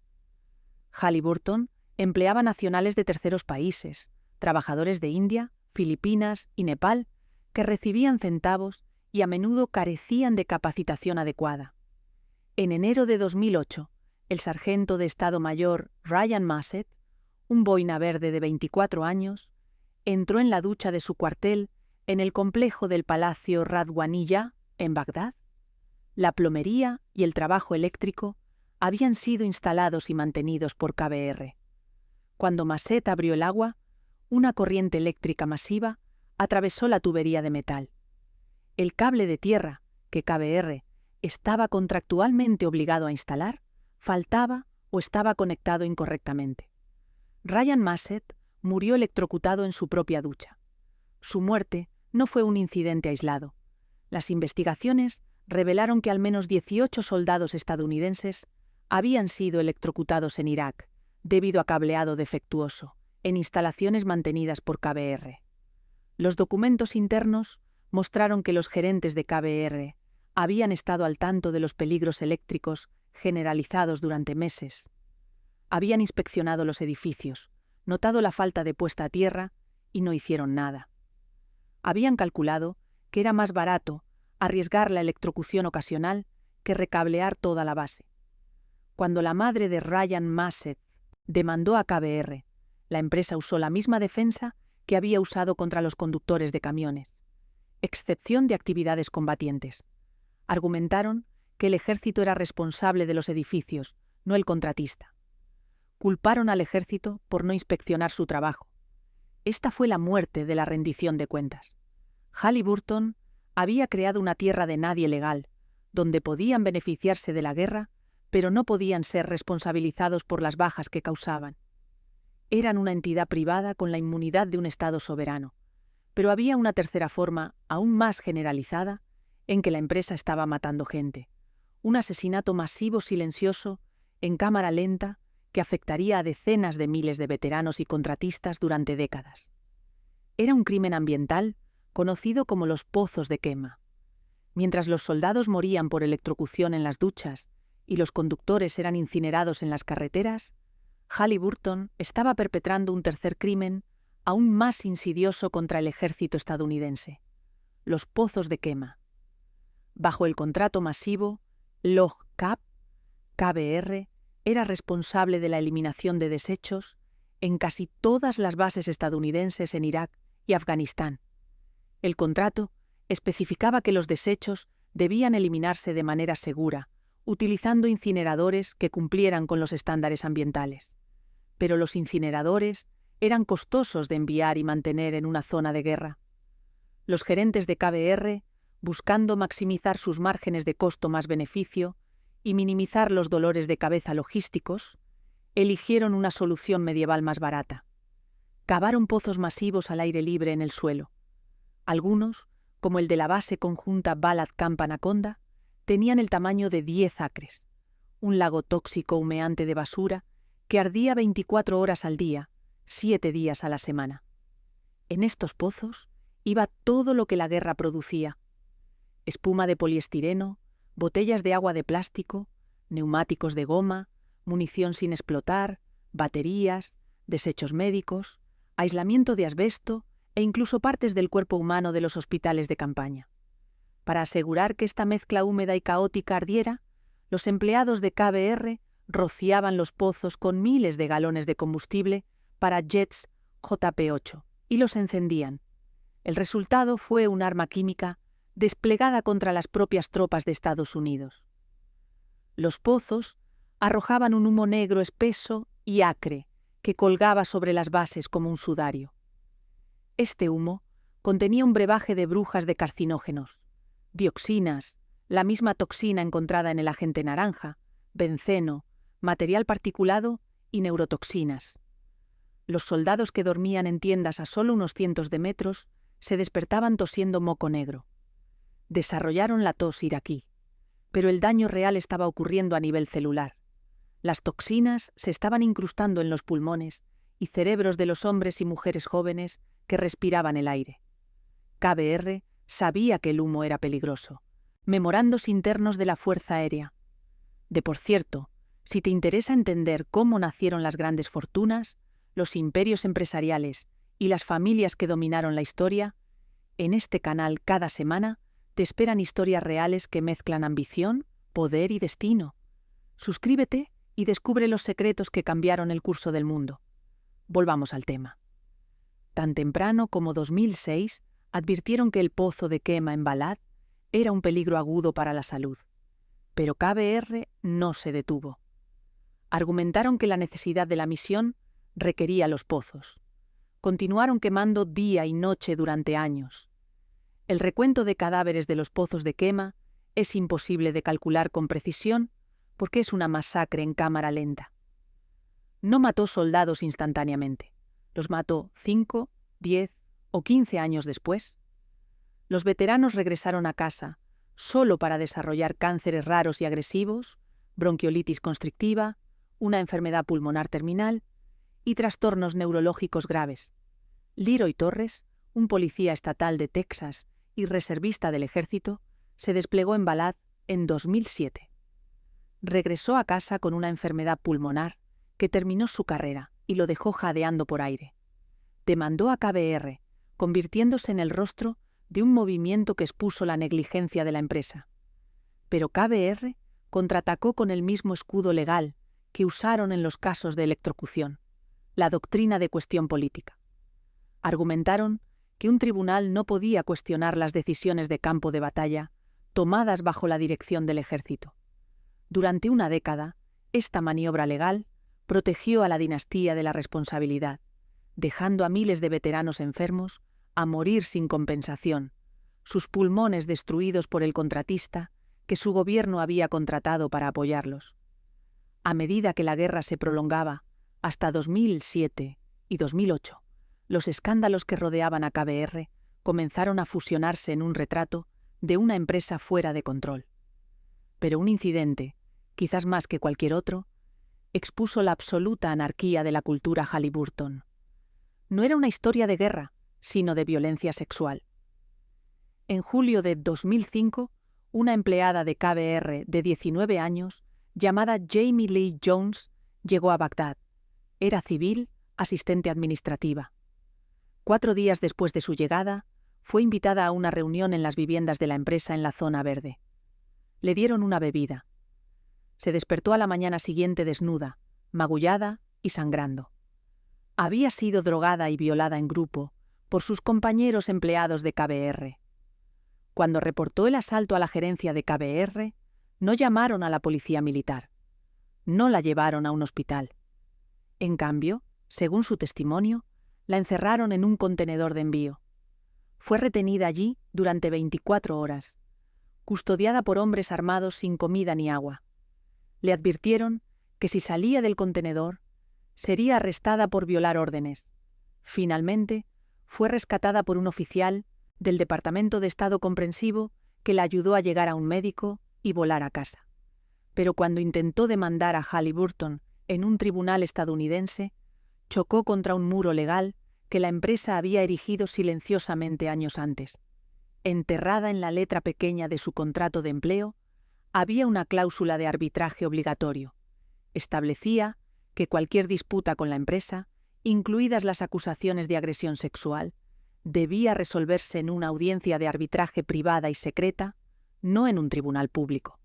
Speaker 1: Halliburton empleaba nacionales de terceros países, trabajadores de India, Filipinas y Nepal, que recibían centavos y a menudo carecían de capacitación adecuada. En enero de 2008, el sargento de Estado Mayor Ryan Massett, un boina verde de 24 años, entró en la ducha de su cuartel en el complejo del Palacio Radwaniyya, en Bagdad. La plomería y el trabajo eléctrico habían sido instalados y mantenidos por KBR. Cuando Massett abrió el agua, una corriente eléctrica masiva atravesó la tubería de metal. El cable de tierra, que KBR estaba contractualmente obligado a instalar, faltaba o estaba conectado incorrectamente. Ryan Massett murió electrocutado en su propia ducha. Su muerte no fue un incidente aislado. Las investigaciones revelaron que al menos 18 soldados estadounidenses habían sido electrocutados en Irak debido a cableado defectuoso en instalaciones mantenidas por KBR. Los documentos internos mostraron que los gerentes de KBR habían estado al tanto de los peligros eléctricos generalizados durante meses. Habían inspeccionado los edificios, notado la falta de puesta a tierra y no hicieron nada. Habían calculado que era más barato arriesgar la electrocución ocasional que recablear toda la base. Cuando la madre de Ryan Massett demandó a KBR, la empresa usó la misma defensa que había usado contra los conductores de camiones, excepción de actividades combatientes. Argumentaron que el ejército era responsable de los edificios, no el contratista. Culparon al ejército por no inspeccionar su trabajo. Esta fue la muerte de la rendición de cuentas. Halliburton había creado una tierra de nadie legal, donde podían beneficiarse de la guerra, pero no podían ser responsabilizados por las bajas que causaban. Eran una entidad privada con la inmunidad de un Estado soberano, pero había una tercera forma, aún más generalizada, en que la empresa estaba matando gente. Un asesinato masivo silencioso, en cámara lenta, que afectaría a decenas de miles de veteranos y contratistas durante décadas. Era un crimen ambiental conocido como los pozos de quema. Mientras los soldados morían por electrocución en las duchas y los conductores eran incinerados en las carreteras, Halliburton estaba perpetrando un tercer crimen aún más insidioso contra el ejército estadounidense: los pozos de quema. Bajo el contrato masivo LOGCAP, KBR era responsable de la eliminación de desechos en casi todas las bases estadounidenses en Irak y Afganistán. El contrato especificaba que los desechos debían eliminarse de manera segura, utilizando incineradores que cumplieran con los estándares ambientales. Pero los incineradores eran costosos de enviar y mantener en una zona de guerra. Los gerentes de KBR, buscando maximizar sus márgenes de costo más beneficio y minimizar los dolores de cabeza logísticos, eligieron una solución medieval más barata. Cavaron pozos masivos al aire libre en el suelo. Algunos, como el de la base conjunta Balad Camp Anaconda, tenían el tamaño de 10 acres, un lago tóxico humeante de basura que ardía 24 horas al día, 7 días a la semana. En estos pozos iba todo lo que la guerra producía: espuma de poliestireno, botellas de agua de plástico, neumáticos de goma, munición sin explotar, baterías, desechos médicos, aislamiento de asbesto e incluso partes del cuerpo humano de los hospitales de campaña. Para asegurar que esta mezcla húmeda y caótica ardiera, los empleados de KBR rociaban los pozos con miles de galones de combustible para jets JP-8 y los encendían. El resultado fue un arma química desplegada contra las propias tropas de Estados Unidos. Los pozos arrojaban un humo negro espeso y acre que colgaba sobre las bases como un sudario. Este humo contenía un brebaje de brujas de carcinógenos, dioxinas, la misma toxina encontrada en el agente naranja, benceno, material particulado y neurotoxinas. Los soldados que dormían en tiendas a solo unos cientos de metros se despertaban tosiendo moco negro. Desarrollaron la tos iraquí, pero el daño real estaba ocurriendo a nivel celular. Las toxinas se estaban incrustando en los pulmones y cerebros de los hombres y mujeres jóvenes que respiraban el aire. KBR sabía que el humo era peligroso. Memorandos internos de la Fuerza Aérea. Por cierto, si te interesa entender cómo nacieron las grandes fortunas, los imperios empresariales y las familias que dominaron la historia, en este canal cada semana te esperan historias reales que mezclan ambición, poder y destino. Suscríbete y descubre los secretos que cambiaron el curso del mundo. Volvamos al tema. Tan temprano como 2006, advirtieron que el pozo de quema en Balad era un peligro agudo para la salud. Pero KBR no se detuvo. Argumentaron que la necesidad de la misión requería los pozos. Continuaron quemando día y noche durante años. El recuento de cadáveres de los pozos de quema es imposible de calcular con precisión porque es una masacre en cámara lenta. No mató soldados instantáneamente. Los mató 5, 10 o 15 años después. Los veteranos regresaron a casa, solo para desarrollar cánceres raros y agresivos, bronquiolitis constrictiva, una enfermedad pulmonar terminal y trastornos neurológicos graves. Leroy Torres, un policía estatal de Texas y reservista del ejército, se desplegó en Balad en 2007. Regresó a casa con una enfermedad pulmonar que terminó su carrera y lo dejó jadeando por aire. Demandó a KBR, convirtiéndose en el rostro de un movimiento que expuso la negligencia de la empresa. Pero KBR contraatacó con el mismo escudo legal que usaron en los casos de electrocución, la doctrina de cuestión política. Argumentaron que un tribunal no podía cuestionar las decisiones de campo de batalla tomadas bajo la dirección del ejército. Durante una década, esta maniobra legal protegió a la dinastía de la responsabilidad, dejando a miles de veteranos enfermos a morir sin compensación, sus pulmones destruidos por el contratista que su gobierno había contratado para apoyarlos. A medida que la guerra se prolongaba, hasta 2007 y 2008, los escándalos que rodeaban a KBR comenzaron a fusionarse en un retrato de una empresa fuera de control. Pero un incidente, quizás más que cualquier otro, expuso la absoluta anarquía de la cultura Halliburton. No era una historia de guerra, sino de violencia sexual. En julio de 2005, una empleada de KBR de 19 años, llamada Jamie Lee Jones, llegó a Bagdad. Era civil, asistente administrativa. 4 días después de su llegada, fue invitada a una reunión en las viviendas de la empresa en la zona verde. Le dieron una bebida. Se despertó a la mañana siguiente desnuda, magullada y sangrando. Había sido drogada y violada en grupo por sus compañeros empleados de KBR. Cuando reportó el asalto a la gerencia de KBR, no llamaron a la policía militar. No la llevaron a un hospital. En cambio, según su testimonio, la encerraron en un contenedor de envío. Fue retenida allí durante 24 horas, custodiada por hombres armados sin comida ni agua. Le advirtieron que si salía del contenedor, sería arrestada por violar órdenes. Finalmente, fue rescatada por un oficial del Departamento de Estado Comprensivo que la ayudó a llegar a un médico y volar a casa. Pero cuando intentó demandar a Halliburton en un tribunal estadounidense, chocó contra un muro legal que la empresa había erigido silenciosamente años antes. Enterrada en la letra pequeña de su contrato de empleo, había una cláusula de arbitraje obligatorio. Establecía que cualquier disputa con la empresa, incluidas las acusaciones de agresión sexual, debía resolverse en una audiencia de arbitraje privada y secreta, no en un tribunal público.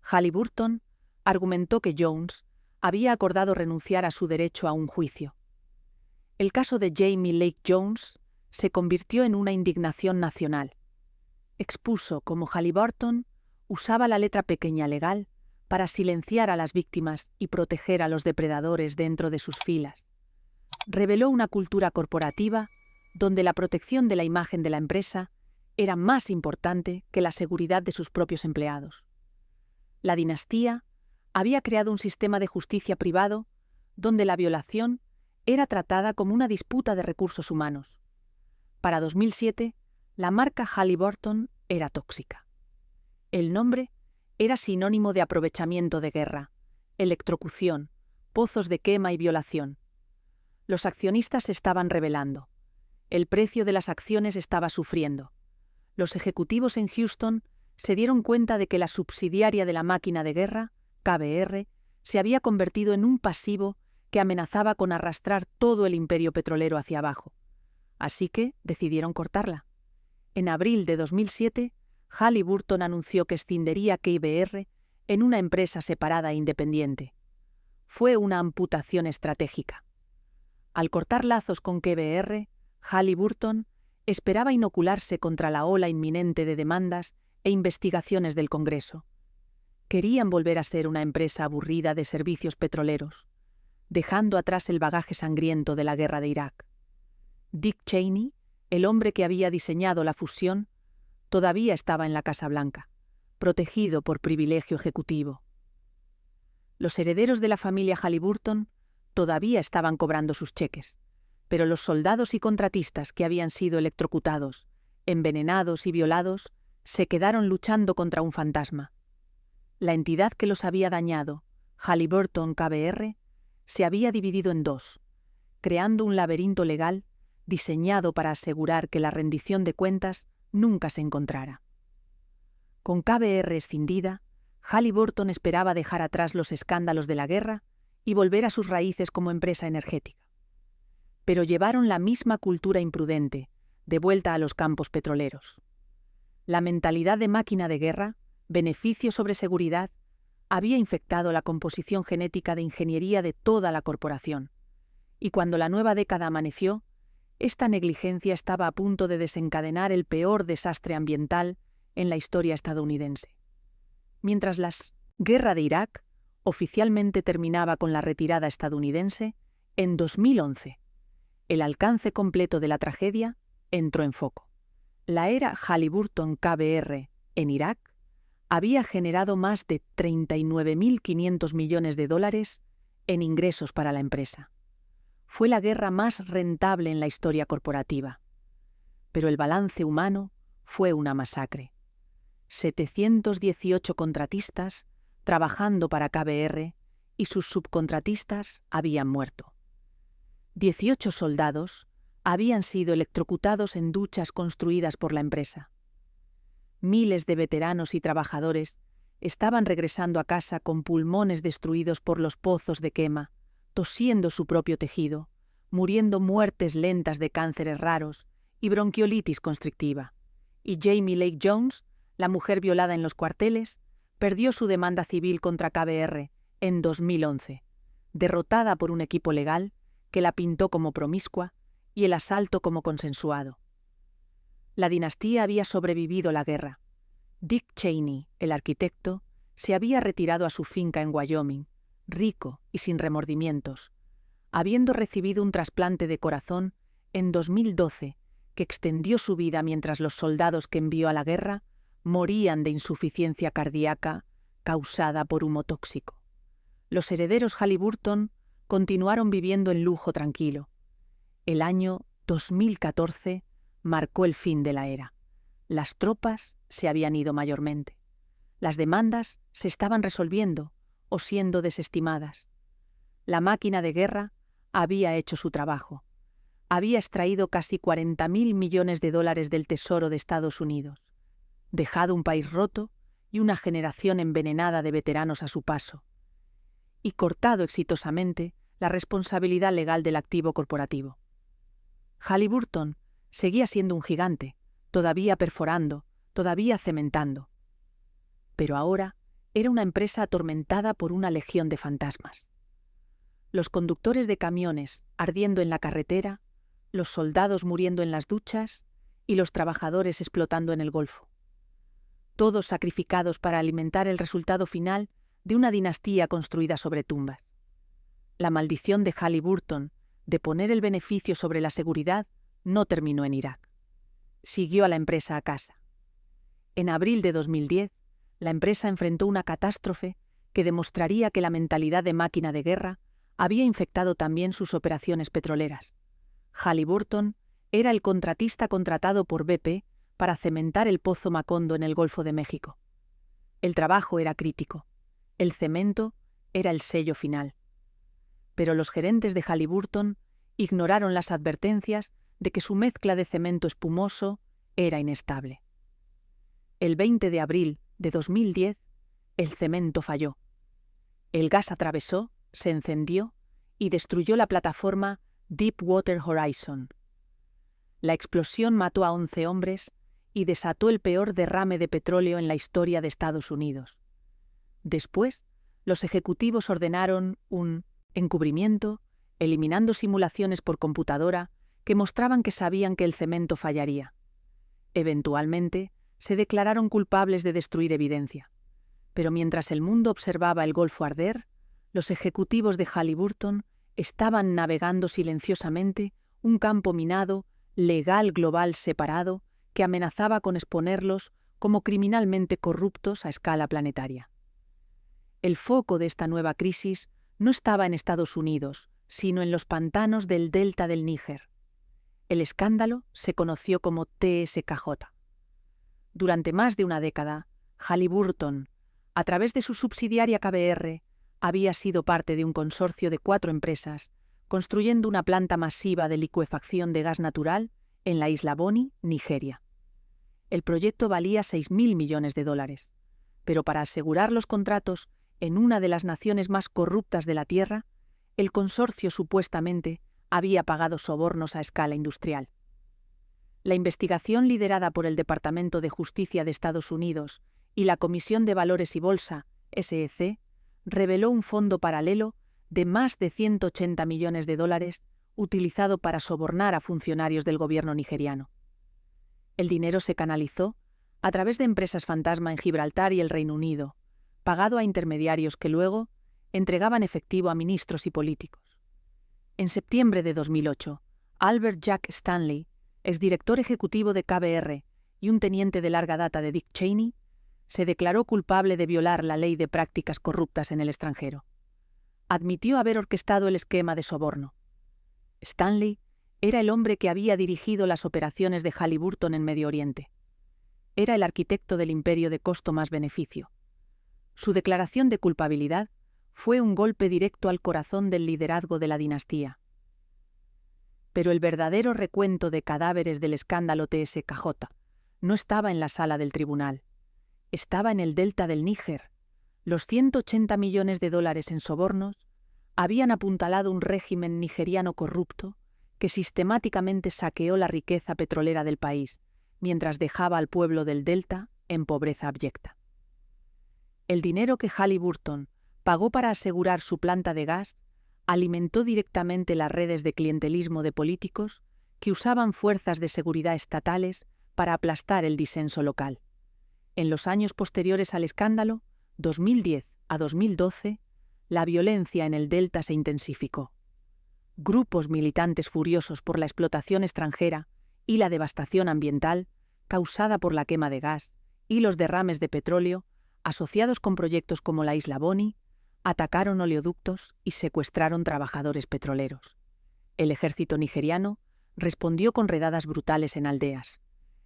Speaker 1: Halliburton argumentó que Jones había acordado renunciar a su derecho a un juicio. El caso de Jamie Lake Jones se convirtió en una indignación nacional. Expuso cómo Halliburton usaba la letra pequeña legal para silenciar a las víctimas y proteger a los depredadores dentro de sus filas. Reveló una cultura corporativa donde la protección de la imagen de la empresa era más importante que la seguridad de sus propios empleados. La dinastía había creado un sistema de justicia privado donde la violación era tratada como una disputa de recursos humanos. Para 2007, la marca Halliburton era tóxica. El nombre era sinónimo de aprovechamiento de guerra, electrocución, pozos de quema y violación. Los accionistas se estaban rebelando. El precio de las acciones estaba sufriendo. Los ejecutivos en Houston se dieron cuenta de que la subsidiaria de la máquina de guerra, KBR, se había convertido en un pasivo que amenazaba con arrastrar todo el imperio petrolero hacia abajo. Así que decidieron cortarla. En abril de 2007, Halliburton anunció que escindiría KBR en una empresa separada e independiente. Fue una amputación estratégica. Al cortar lazos con KBR, Halliburton esperaba inocularse contra la ola inminente de demandas e investigaciones del Congreso. Querían volver a ser una empresa aburrida de servicios petroleros, dejando atrás el bagaje sangriento de la guerra de Irak. Dick Cheney, el hombre que había diseñado la fusión, todavía estaba en la Casa Blanca, protegido por privilegio ejecutivo. Los herederos de la familia Halliburton todavía estaban cobrando sus cheques, pero los soldados y contratistas que habían sido electrocutados envenenados y violados, se quedaron luchando contra un fantasma. La entidad que los había dañado, Halliburton KBR, se había dividido en dos, creando un laberinto legal diseñado para asegurar que la rendición de cuentas nunca se encontrara. Con KBR escindida, Halliburton esperaba dejar atrás los escándalos de la guerra y volver a sus raíces como empresa energética. Pero llevaron la misma cultura imprudente de vuelta a los campos petroleros. La mentalidad de máquina de guerra, beneficio sobre seguridad, había infectado la composición genética de ingeniería de toda la corporación. Y cuando la nueva década amaneció, esta negligencia estaba a punto de desencadenar el peor desastre ambiental en la historia estadounidense. Mientras la guerra de Irak oficialmente terminaba con la retirada estadounidense, en 2011, el alcance completo de la tragedia entró en foco. La era Halliburton KBR en Irak había generado más de 39.500 millones de dólares en ingresos para la empresa. Fue la guerra más rentable en la historia corporativa. Pero el balance humano fue una masacre. 718 contratistas trabajando para KBR y sus subcontratistas habían muerto. 18 soldados habían sido electrocutados en duchas construidas por la empresa. Miles de veteranos y trabajadores estaban regresando a casa con pulmones destruidos por los pozos de quema, tosiendo su propio tejido, muriendo muertes lentas de cánceres raros y bronquiolitis constrictiva. Y Jamie Lake Jones, la mujer violada en los cuarteles, perdió su demanda civil contra KBR en 2011, derrotada por un equipo legal que la pintó como promiscua y el asalto como consensuado. La dinastía había sobrevivido la guerra. Dick Cheney, el arquitecto, se había retirado a su finca en Wyoming, rico y sin remordimientos, habiendo recibido un trasplante de corazón en 2012 que extendió su vida mientras los soldados que envió a la guerra morían de insuficiencia cardíaca causada por humo tóxico. Los herederos Halliburton continuaron viviendo en lujo tranquilo. El año 2014 marcó el fin de la era. Las tropas se habían ido mayormente. Las demandas se estaban resolviendo o siendo desestimadas. La máquina de guerra había hecho su trabajo. Había extraído casi 40.000 millones de dólares del Tesoro de Estados Unidos, dejado un país roto y una generación envenenada de veteranos a su paso, y cortado exitosamente la responsabilidad legal del activo corporativo. Halliburton seguía siendo un gigante, todavía perforando, todavía cementando. Pero ahora era una empresa atormentada por una legión de fantasmas. Los conductores de camiones ardiendo en la carretera, los soldados muriendo en las duchas y los trabajadores explotando en el Golfo. Todos sacrificados para alimentar el resultado final de una dinastía construida sobre tumbas. La maldición de Halliburton de poner el beneficio sobre la seguridad no terminó en Irak. Siguió a la empresa a casa. En abril de 2010, la empresa enfrentó una catástrofe que demostraría que la mentalidad de máquina de guerra había infectado también sus operaciones petroleras. Halliburton era el contratista contratado por BP para cementar el pozo Macondo en el Golfo de México. El trabajo era crítico. El cemento era el sello final. Pero los gerentes de Halliburton ignoraron las advertencias de que su mezcla de cemento espumoso era inestable. El 20 de abril de 2010, el cemento falló. El gas atravesó, se encendió y destruyó la plataforma Deepwater Horizon. La explosión mató a 11 hombres y desató el peor derrame de petróleo en la historia de Estados Unidos. Después, los ejecutivos ordenaron un encubrimiento, eliminando simulaciones por computadora que mostraban que sabían que el cemento fallaría. Eventualmente, se declararon culpables de destruir evidencia. Pero mientras el mundo observaba el Golfo arder, los ejecutivos de Halliburton estaban navegando silenciosamente un campo minado, legal global separado, que amenazaba con exponerlos como criminalmente corruptos a escala planetaria. El foco de esta nueva crisis no estaba en Estados Unidos, sino en los pantanos del delta del Níger. El escándalo se conoció como TSKJ. Durante más de una década, Halliburton, a través de su subsidiaria KBR, había sido parte de un consorcio de 4 empresas, construyendo una planta masiva de licuefacción de gas natural en la isla Boni, Nigeria. El proyecto valía $6.000 millones, pero para asegurar los contratos en una de las naciones más corruptas de la Tierra, el consorcio supuestamente había pagado sobornos a escala industrial. La investigación liderada por el Departamento de Justicia de Estados Unidos y la Comisión de Valores y Bolsa, SEC, reveló un fondo paralelo de más de $180 millones utilizado para sobornar a funcionarios del gobierno nigeriano. El dinero se canalizó a través de empresas fantasma en Gibraltar y el Reino Unido, pagado a intermediarios que luego entregaban efectivo a ministros y políticos. En septiembre de 2008, Albert Jack Stanley, exdirector ejecutivo de KBR y un teniente de larga data de Dick Cheney, se declaró culpable de violar la ley de prácticas corruptas en el extranjero. Admitió haber orquestado el esquema de soborno. Stanley era el hombre que había dirigido las operaciones de Halliburton en Medio Oriente. Era el arquitecto del imperio de costo más beneficio. Su declaración de culpabilidad fue un golpe directo al corazón del liderazgo de la dinastía. Pero el verdadero recuento de cadáveres del escándalo TSKJ no estaba en la sala del tribunal. Estaba en el delta del Níger. Los $180 millones en sobornos habían apuntalado un régimen nigeriano corrupto que sistemáticamente saqueó la riqueza petrolera del país, mientras dejaba al pueblo del delta en pobreza abyecta. El dinero que Halliburton pagó para asegurar su planta de gas alimentó directamente las redes de clientelismo de políticos que usaban fuerzas de seguridad estatales para aplastar el disenso local. En los años posteriores al escándalo, 2010 a 2012, la violencia en el delta se intensificó. Grupos militantes furiosos por la explotación extranjera y la devastación ambiental causada por la quema de gas y los derrames de petróleo, asociados con proyectos como la isla Boni, atacaron oleoductos y secuestraron trabajadores petroleros. El ejército nigeriano respondió con redadas brutales en aldeas.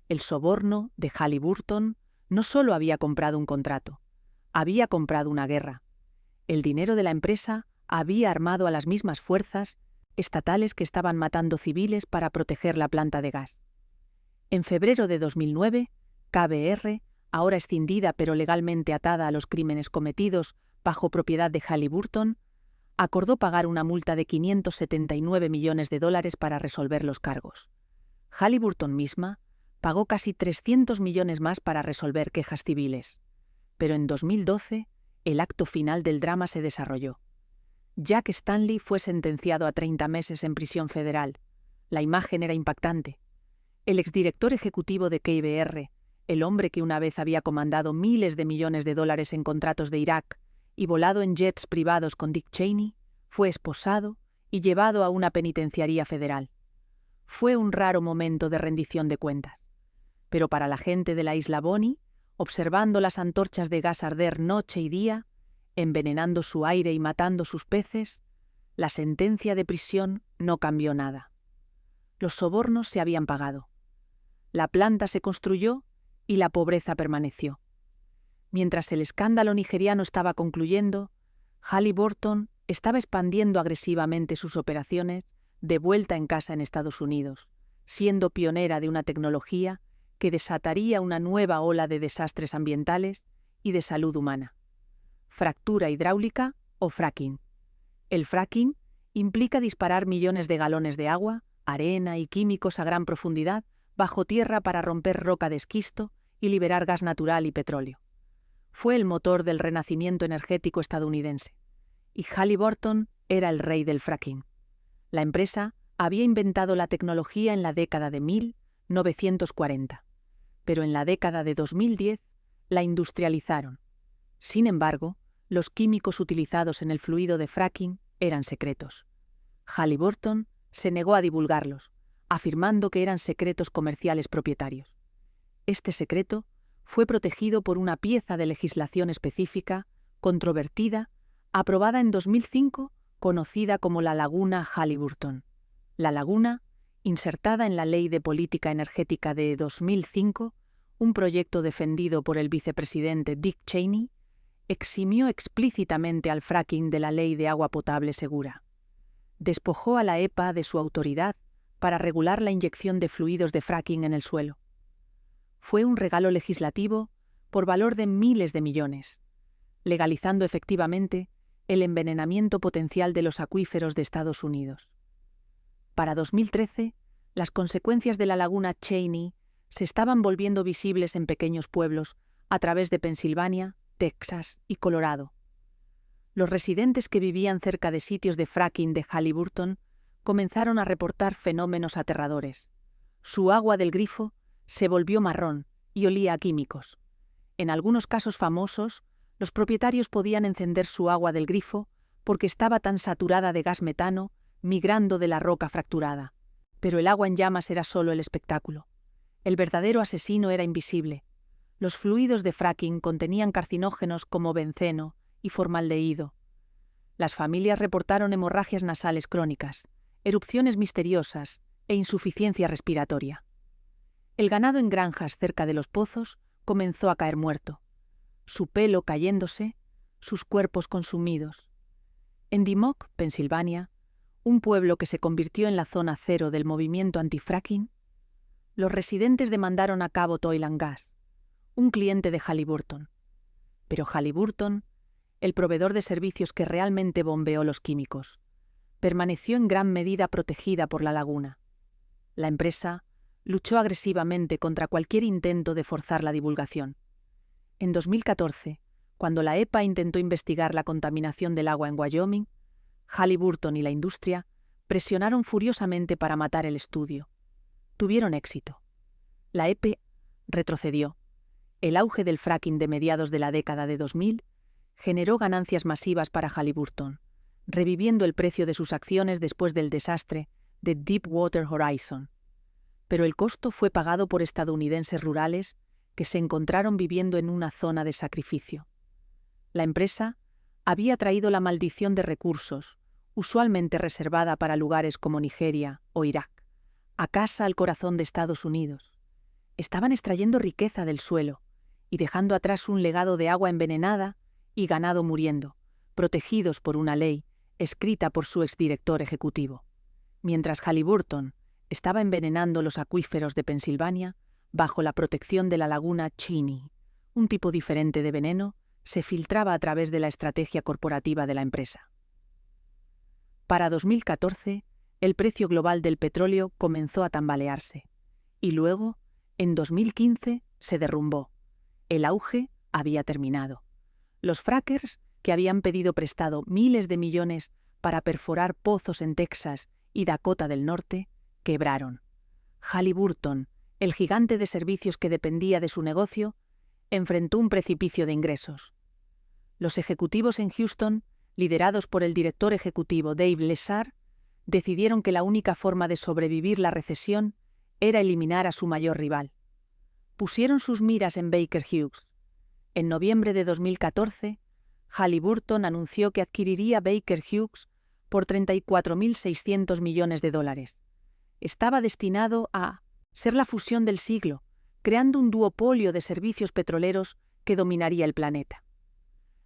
Speaker 1: El soborno de Halliburton no solo había comprado un contrato, había comprado una guerra. El dinero de la empresa había armado a las mismas fuerzas estatales que estaban matando civiles para proteger la planta de gas. En febrero de 2009, KBR, ahora escindida pero legalmente atada a los crímenes cometidos bajo propiedad de Halliburton, acordó pagar una multa de $579 millones para resolver los cargos. Halliburton misma pagó casi 300 millones más para resolver quejas civiles. Pero en 2012, el acto final del drama se desarrolló. Jack Stanley fue sentenciado a 30 meses en prisión federal. La imagen era impactante. El exdirector ejecutivo de KBR, el hombre que una vez había comandado miles de millones de dólares en contratos de Irak y volado en jets privados con Dick Cheney, fue esposado y llevado a una penitenciaría federal. Fue un raro momento de rendición de cuentas. Pero para la gente de la isla Boni, observando las antorchas de gas arder noche y día, envenenando su aire y matando sus peces, la sentencia de prisión no cambió nada. Los sobornos se habían pagado. La planta se construyó y la pobreza permaneció. Mientras el escándalo nigeriano estaba concluyendo, Halliburton estaba expandiendo agresivamente sus operaciones de vuelta en casa en Estados Unidos, siendo pionera de una tecnología que desataría una nueva ola de desastres ambientales y de salud humana. Fractura hidráulica o fracking. El fracking implica disparar millones de galones de agua, arena y químicos a gran profundidad bajo tierra para romper roca de esquisto y liberar gas natural y petróleo. Fue el motor del renacimiento energético estadounidense, y Halliburton era el rey del fracking. La empresa había inventado la tecnología en la década de 1940, pero en la década de 2010 la industrializaron. Sin embargo, los químicos utilizados en el fluido de fracking eran secretos. Halliburton se negó a divulgarlos, afirmando que eran secretos comerciales propietarios. Este secreto fue protegido por una pieza de legislación específica, controvertida, aprobada en 2005, conocida como la Laguna Halliburton. La laguna Insertada en la Ley de Política Energética de 2005, un proyecto defendido por el vicepresidente Dick Cheney, eximió explícitamente al fracking de la Ley de Agua Potable Segura. Despojó a la EPA de su autoridad para regular la inyección de fluidos de fracking en el suelo. Fue un regalo legislativo por valor de miles de millones, legalizando efectivamente el envenenamiento potencial de los acuíferos de Estados Unidos. Para 2013, las consecuencias de la laguna Cheney se estaban volviendo visibles en pequeños pueblos a través de Pensilvania, Texas y Colorado. Los residentes que vivían cerca de sitios de fracking de Halliburton comenzaron a reportar fenómenos aterradores. Su agua del grifo se volvió marrón y olía a químicos. En algunos casos famosos, los propietarios podían encender su agua del grifo porque estaba tan saturada de gas metano migrando de la roca fracturada. Pero el agua en llamas era solo el espectáculo. El verdadero asesino era invisible. Los fluidos de fracking contenían carcinógenos como benceno y formaldehído. Las familias reportaron hemorragias nasales crónicas, erupciones misteriosas e insuficiencia respiratoria. El ganado en granjas cerca de los pozos comenzó a caer muerto, su pelo cayéndose, sus cuerpos consumidos. En Dimock, Pensilvania, un pueblo que se convirtió en la zona cero del movimiento antifracking, los residentes demandaron a Cabot Oil and Gas, un cliente de Halliburton. Pero Halliburton, el proveedor de servicios que realmente bombeó los químicos, permaneció en gran medida protegida por la laguna. La empresa luchó agresivamente contra cualquier intento de forzar la divulgación. En 2014, cuando la EPA intentó investigar la contaminación del agua en Wyoming, Halliburton y la industria presionaron furiosamente para matar el estudio. Tuvieron éxito. La EPA retrocedió. El auge del fracking de mediados de la década de 2000 generó ganancias masivas para Halliburton, reviviendo el precio de sus acciones después del desastre de Deepwater Horizon. Pero el costo fue pagado por estadounidenses rurales que se encontraron viviendo en una zona de sacrificio. La empresa había traído la maldición de recursos, usualmente reservada para lugares como Nigeria o Irak, a casa al corazón de Estados Unidos. Estaban extrayendo riqueza del suelo y dejando atrás un legado de agua envenenada y ganado muriendo, protegidos por una ley escrita por su exdirector ejecutivo. Mientras Halliburton estaba envenenando los acuíferos de Pensilvania, bajo la protección de la laguna Cheney, un tipo diferente de veneno se filtraba a través de la estrategia corporativa de la empresa. Para 2014, el precio global del petróleo comenzó a tambalearse, y luego, en 2015, se derrumbó. El auge había terminado. Los frackers, que habían pedido prestado miles de millones para perforar pozos en Texas y Dakota del Norte, quebraron. Halliburton, el gigante de servicios que dependía de su negocio, enfrentó un precipicio de ingresos. Los ejecutivos en Houston, liderados por el director ejecutivo Dave Lesar, decidieron que la única forma de sobrevivir la recesión era eliminar a su mayor rival. Pusieron sus miras en Baker Hughes. En noviembre de 2014, Halliburton anunció que adquiriría Baker Hughes por $34.600 millones. Estaba destinado a ser la fusión del siglo, creando un duopolio de servicios petroleros que dominaría el planeta.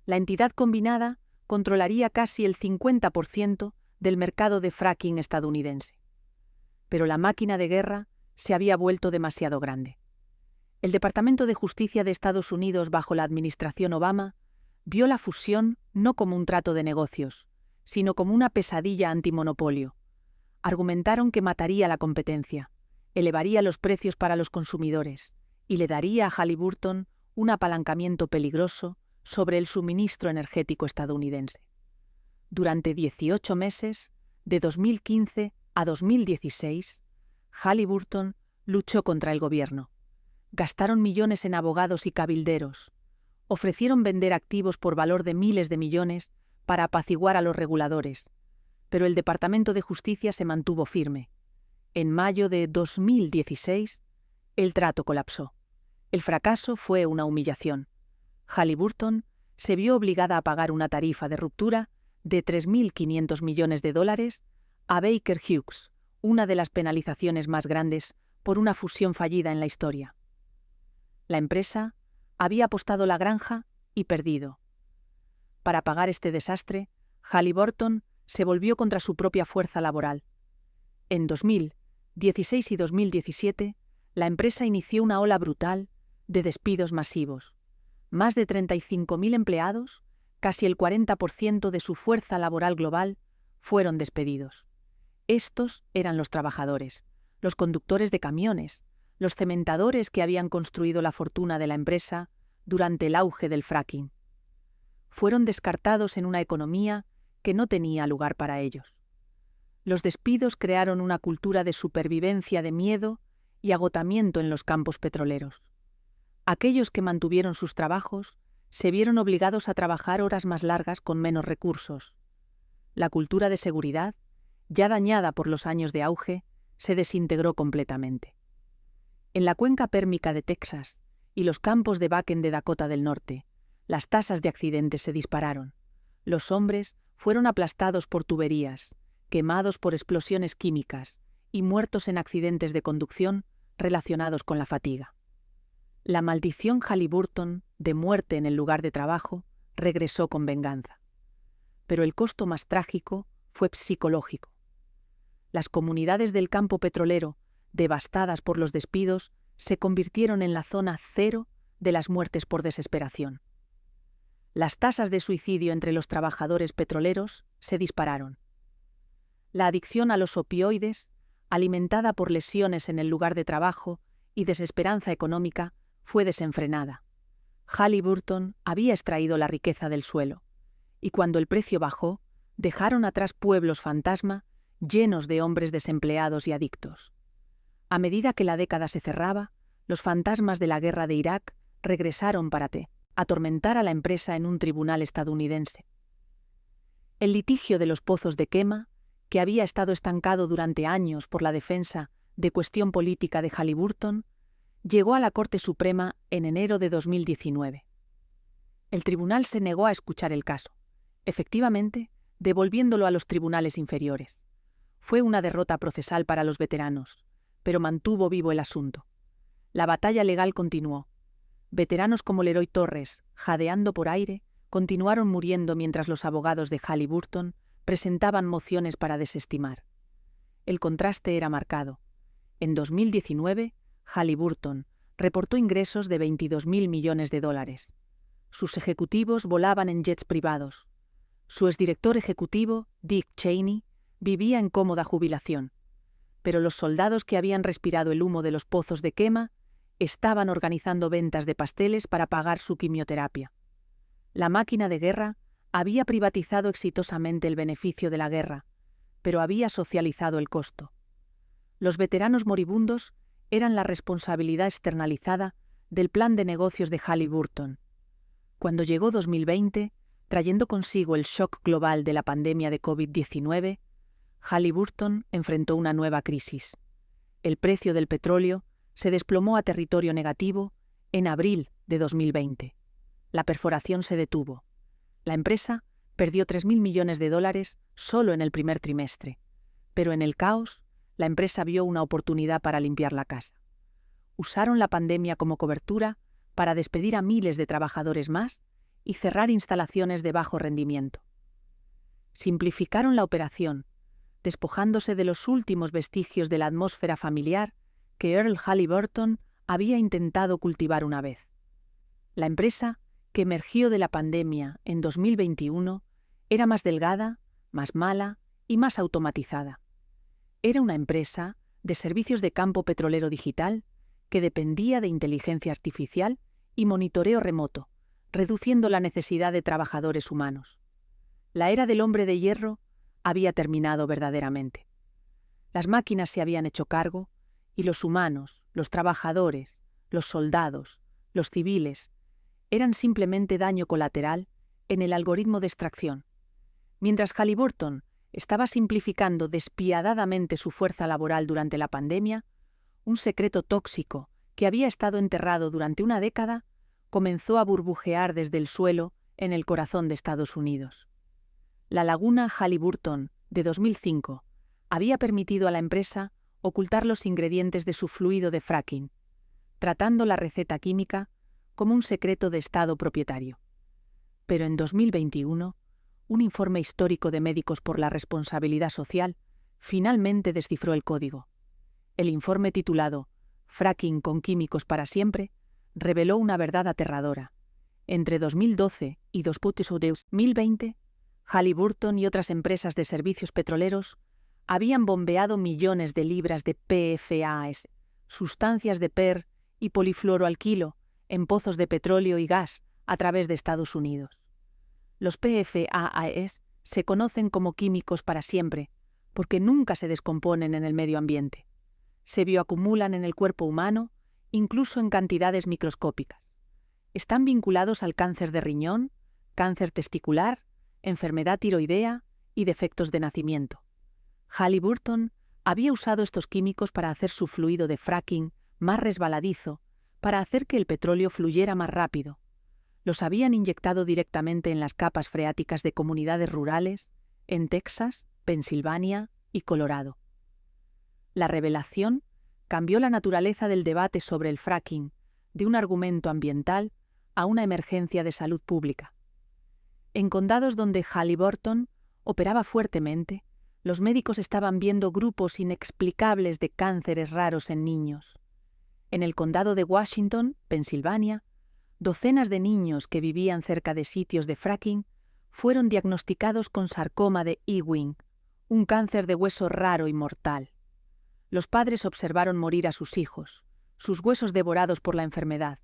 Speaker 1: La entidad combinada controlaría casi el 50% del mercado de fracking estadounidense. Pero la máquina de guerra se había vuelto demasiado grande. El Departamento de Justicia de Estados Unidos bajo la administración Obama vio la fusión no como un trato de negocios, sino como una pesadilla antimonopolio. Argumentaron que mataría la competencia, elevaría los precios para los consumidores y le daría a Halliburton un apalancamiento peligroso sobre el suministro energético estadounidense. Durante 18 meses, de 2015 a 2016, Halliburton luchó contra el gobierno. Gastaron millones en abogados y cabilderos. Ofrecieron vender activos por valor de miles de millones para apaciguar a los reguladores. Pero el Departamento de Justicia se mantuvo firme. En mayo de 2016, el trato colapsó. El fracaso fue una humillación. Halliburton se vio obligada a pagar una tarifa de ruptura de $3.500 millones a Baker Hughes, una de las penalizaciones más grandes por una fusión fallida en la historia. La empresa había apostado la granja y perdido. Para pagar este desastre, Halliburton se volvió contra su propia fuerza laboral. En 2016 y 2017, la empresa inició una ola brutal de despidos masivos. Más de 35.000 empleados, casi el 40% de su fuerza laboral global, fueron despedidos. Estos eran los trabajadores, los conductores de camiones, los cementadores que habían construido la fortuna de la empresa durante el auge del fracking. Fueron descartados en una economía que no tenía lugar para ellos. Los despidos crearon una cultura de supervivencia, de miedo y agotamiento en los campos petroleros. Aquellos que mantuvieron sus trabajos se vieron obligados a trabajar horas más largas con menos recursos. La cultura de seguridad, ya dañada por los años de auge, se desintegró completamente. En la cuenca pérmica de Texas y los campos de Bakken de Dakota del Norte, las tasas de accidentes se dispararon. Los hombres fueron aplastados por tuberías, quemados por explosiones químicas y muertos en accidentes de conducción relacionados con la fatiga. La maldición Halliburton de muerte en el lugar de trabajo regresó con venganza. Pero el costo más trágico fue psicológico. Las comunidades del campo petrolero, devastadas por los despidos, se convirtieron en la zona cero de las muertes por desesperación. Las tasas de suicidio entre los trabajadores petroleros se dispararon. La adicción a los opioides, alimentada por lesiones en el lugar de trabajo y desesperanza económica, fue desenfrenada. Halliburton había extraído la riqueza del suelo, y cuando el precio bajó, dejaron atrás pueblos fantasma llenos de hombres desempleados y adictos. A medida que la década se cerraba, los fantasmas de la guerra de Irak regresaron para atormentar a la empresa en un tribunal estadounidense. El litigio de los pozos de quema, que había estado estancado durante años por la defensa de cuestión política de Halliburton, llegó a la Corte Suprema en enero de 2019. El tribunal se negó a escuchar el caso, efectivamente, devolviéndolo a los tribunales inferiores. Fue una derrota procesal para los veteranos, pero mantuvo vivo el asunto. La batalla legal continuó. Veteranos como Leroy Torres, jadeando por aire, continuaron muriendo mientras los abogados de Halliburton presentaban mociones para desestimar. El contraste era marcado. En 2019, Halliburton reportó ingresos de $22.000 millones. Sus ejecutivos volaban en jets privados. Su exdirector ejecutivo, Dick Cheney, vivía en cómoda jubilación. Pero los soldados que habían respirado el humo de los pozos de quema estaban organizando ventas de pasteles para pagar su quimioterapia. La máquina de guerra había privatizado exitosamente el beneficio de la guerra, pero había socializado el costo. Los veteranos moribundos eran la responsabilidad externalizada del plan de negocios de Halliburton. Cuando llegó 2020, trayendo consigo el shock global de la pandemia de COVID-19, Halliburton enfrentó una nueva crisis. El precio del petróleo se desplomó a territorio negativo en abril de 2020. La perforación se detuvo. La empresa perdió $3.000 millones solo en el primer trimestre, pero en el caos, la empresa vio una oportunidad para limpiar la casa. Usaron la pandemia como cobertura para despedir a miles de trabajadores más y cerrar instalaciones de bajo rendimiento. Simplificaron la operación, despojándose de los últimos vestigios de la atmósfera familiar que Earl Halliburton había intentado cultivar una vez. La empresa, que emergió de la pandemia en 2021, era más delgada, más mala y más automatizada. Era una empresa de servicios de campo petrolero digital que dependía de inteligencia artificial y monitoreo remoto, reduciendo la necesidad de trabajadores humanos. La era del hombre de hierro había terminado verdaderamente. Las máquinas se habían hecho cargo y los humanos, los trabajadores, los soldados, los civiles, eran simplemente daño colateral en el algoritmo de extracción. Mientras Halliburton estaba simplificando despiadadamente su fuerza laboral durante la pandemia, un secreto tóxico que había estado enterrado durante una década comenzó a burbujear desde el suelo en el corazón de Estados Unidos. La laguna Halliburton de 2005 había permitido a la empresa ocultar los ingredientes de su fluido de fracking, tratando la receta química como un secreto de Estado propietario. Pero en 2021, un informe histórico de Médicos por la Responsabilidad Social finalmente descifró el código. El informe titulado «Fracking con químicos para siempre» reveló una verdad aterradora. Entre 2012 y 2020, Halliburton y otras empresas de servicios petroleros habían bombeado millones de libras de PFAS, sustancias de PER y polifluoroalquilo, en pozos de petróleo y gas a través de Estados Unidos. Los PFAS se conocen como químicos para siempre porque nunca se descomponen en el medio ambiente. Se bioacumulan en el cuerpo humano, incluso en cantidades microscópicas. Están vinculados al cáncer de riñón, cáncer testicular, enfermedad tiroidea y defectos de nacimiento. Halliburton había usado estos químicos para hacer su fluido de fracking más resbaladizo, para hacer que el petróleo fluyera más rápido. Los habían inyectado directamente en las capas freáticas de comunidades rurales, en Texas, Pensilvania y Colorado. La revelación cambió la naturaleza del debate sobre el fracking, de un argumento ambiental a una emergencia de salud pública. En condados donde Halliburton operaba fuertemente, los médicos estaban viendo grupos inexplicables de cánceres raros en niños. En el condado de Washington, Pensilvania, docenas de niños que vivían cerca de sitios de fracking fueron diagnosticados con sarcoma de Ewing, un cáncer de hueso raro y mortal. Los padres observaron morir a sus hijos, sus huesos devorados por la enfermedad,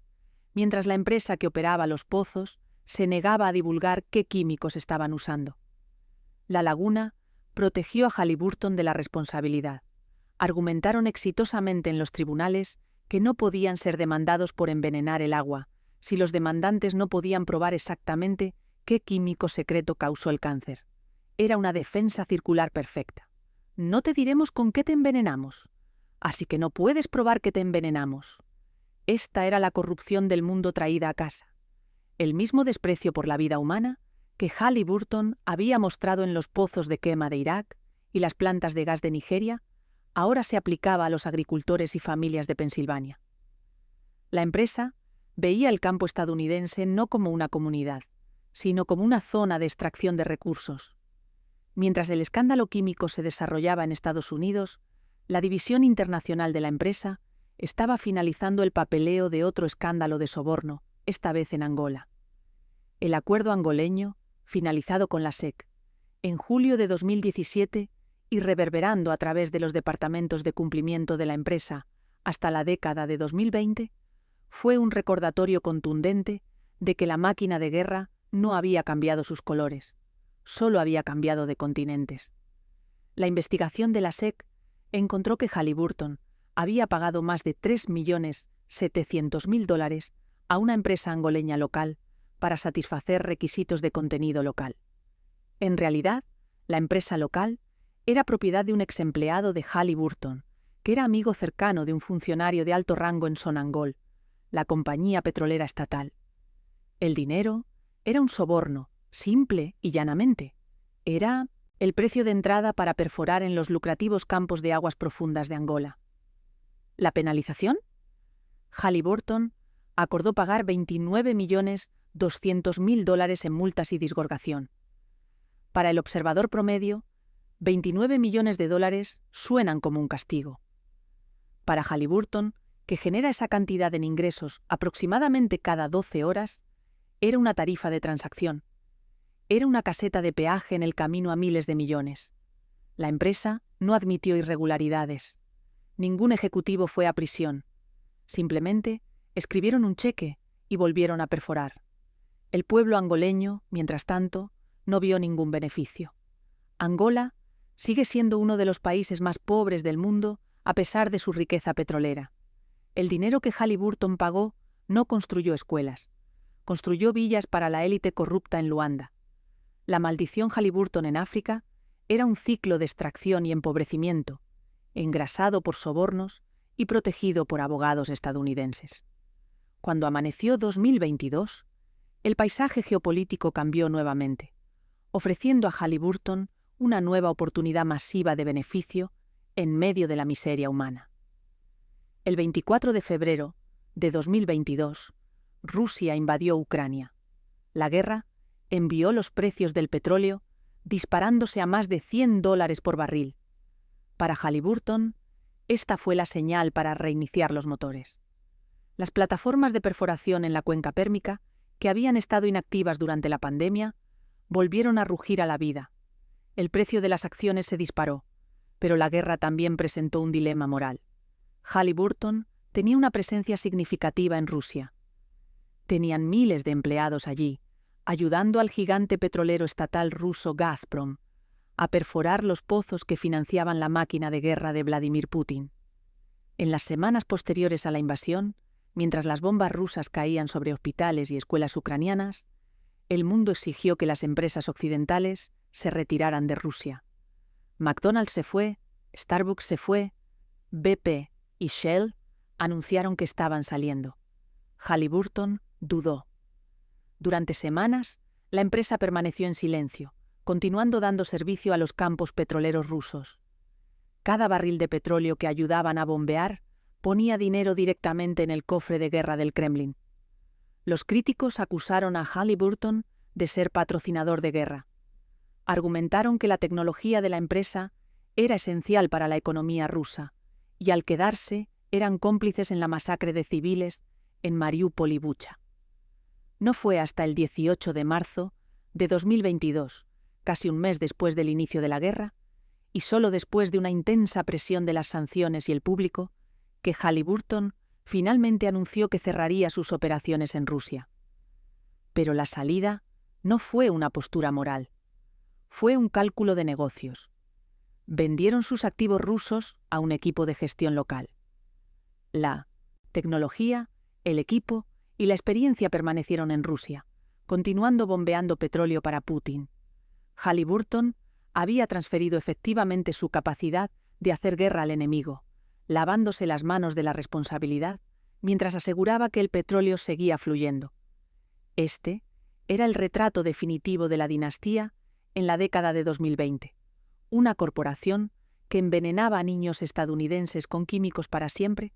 Speaker 1: mientras la empresa que operaba los pozos se negaba a divulgar qué químicos estaban usando. La Laguna protegió a Halliburton de la responsabilidad. Argumentaron exitosamente en los tribunales que no podían ser demandados por envenenar el agua, si los demandantes no podían probar exactamente qué químico secreto causó el cáncer. Era una defensa circular perfecta. No te diremos con qué te envenenamos, así que no puedes probar que te envenenamos. Esta era la corrupción del mundo traída a casa. El mismo desprecio por la vida humana que Halliburton había mostrado en los pozos de quema de Irak y las plantas de gas de Nigeria, ahora se aplicaba a los agricultores y familias de Pensilvania. La empresa veía el campo estadounidense no como una comunidad, sino como una zona de extracción de recursos. Mientras el escándalo químico se desarrollaba en Estados Unidos, la división internacional de la empresa estaba finalizando el papeleo de otro escándalo de soborno, esta vez en Angola. El acuerdo angoleño, finalizado con la SEC, en julio de 2017 y reverberando a través de los departamentos de cumplimiento de la empresa hasta la década de 2020, fue un recordatorio contundente de que la máquina de guerra no había cambiado sus colores, solo había cambiado de continentes. La investigación de la SEC encontró que Halliburton había pagado más de $3.700.000 a una empresa angoleña local para satisfacer requisitos de contenido local. En realidad, la empresa local era propiedad de un exempleado de Halliburton, que era amigo cercano de un funcionario de alto rango en Sonangol, la compañía petrolera estatal. El dinero era un soborno, simple y llanamente. Era el precio de entrada para perforar en los lucrativos campos de aguas profundas de Angola. ¿La penalización? Halliburton acordó pagar $29.200.000 en multas y disgorgación. Para el observador promedio, $29 millones suenan como un castigo. Para Halliburton, que genera esa cantidad en ingresos aproximadamente cada 12 horas, era una tarifa de transacción. Era una caseta de peaje en el camino a miles de millones. La empresa no admitió irregularidades. Ningún ejecutivo fue a prisión. Simplemente escribieron un cheque y volvieron a perforar. El pueblo angoleño, mientras tanto, no vio ningún beneficio. Angola sigue siendo uno de los países más pobres del mundo a pesar de su riqueza petrolera. El dinero que Halliburton pagó no construyó escuelas. Construyó villas para la élite corrupta en Luanda. La maldición Halliburton en África era un ciclo de extracción y empobrecimiento, engrasado por sobornos y protegido por abogados estadounidenses. Cuando amaneció 2022, el paisaje geopolítico cambió nuevamente, ofreciendo a Halliburton una nueva oportunidad masiva de beneficio en medio de la miseria humana. El 24 de febrero de 2022, Rusia invadió Ucrania. La guerra envió los precios del petróleo disparándose a más de $100 por barril. Para Halliburton, esta fue la señal para reiniciar los motores. Las plataformas de perforación en la cuenca pérmica, que habían estado inactivas durante la pandemia, volvieron a rugir a la vida. El precio de las acciones se disparó, pero la guerra también presentó un dilema moral. Halliburton tenía una presencia significativa en Rusia. Tenían miles de empleados allí, ayudando al gigante petrolero estatal ruso Gazprom a perforar los pozos que financiaban la máquina de guerra de Vladimir Putin. En las semanas posteriores a la invasión, mientras las bombas rusas caían sobre hospitales y escuelas ucranianas, el mundo exigió que las empresas occidentales se retiraran de Rusia. McDonald's se fue, Starbucks se fue, BP y Shell anunciaron que estaban saliendo. Halliburton dudó. Durante semanas, la empresa permaneció en silencio, continuando dando servicio a los campos petroleros rusos. Cada barril de petróleo que ayudaban a bombear ponía dinero directamente en el cofre de guerra del Kremlin. Los críticos acusaron a Halliburton de ser patrocinador de guerra. Argumentaron que la tecnología de la empresa era esencial para la economía rusa, y al quedarse eran cómplices en la masacre de civiles en Mariúpol y Bucha. No fue hasta el 18 de marzo de 2022, casi un mes después del inicio de la guerra, y solo después de una intensa presión de las sanciones y el público, que Halliburton finalmente anunció que cerraría sus operaciones en Rusia. Pero la salida no fue una postura moral. Fue un cálculo de negocios. Vendieron sus activos rusos a un equipo de gestión local. La tecnología, el equipo y la experiencia permanecieron en Rusia, continuando bombeando petróleo para Putin. Halliburton había transferido efectivamente su capacidad de hacer guerra al enemigo, lavándose las manos de la responsabilidad, mientras aseguraba que el petróleo seguía fluyendo. Este era el retrato definitivo de la dinastía en la década de 2020, una corporación que envenenaba a niños estadounidenses con químicos para siempre,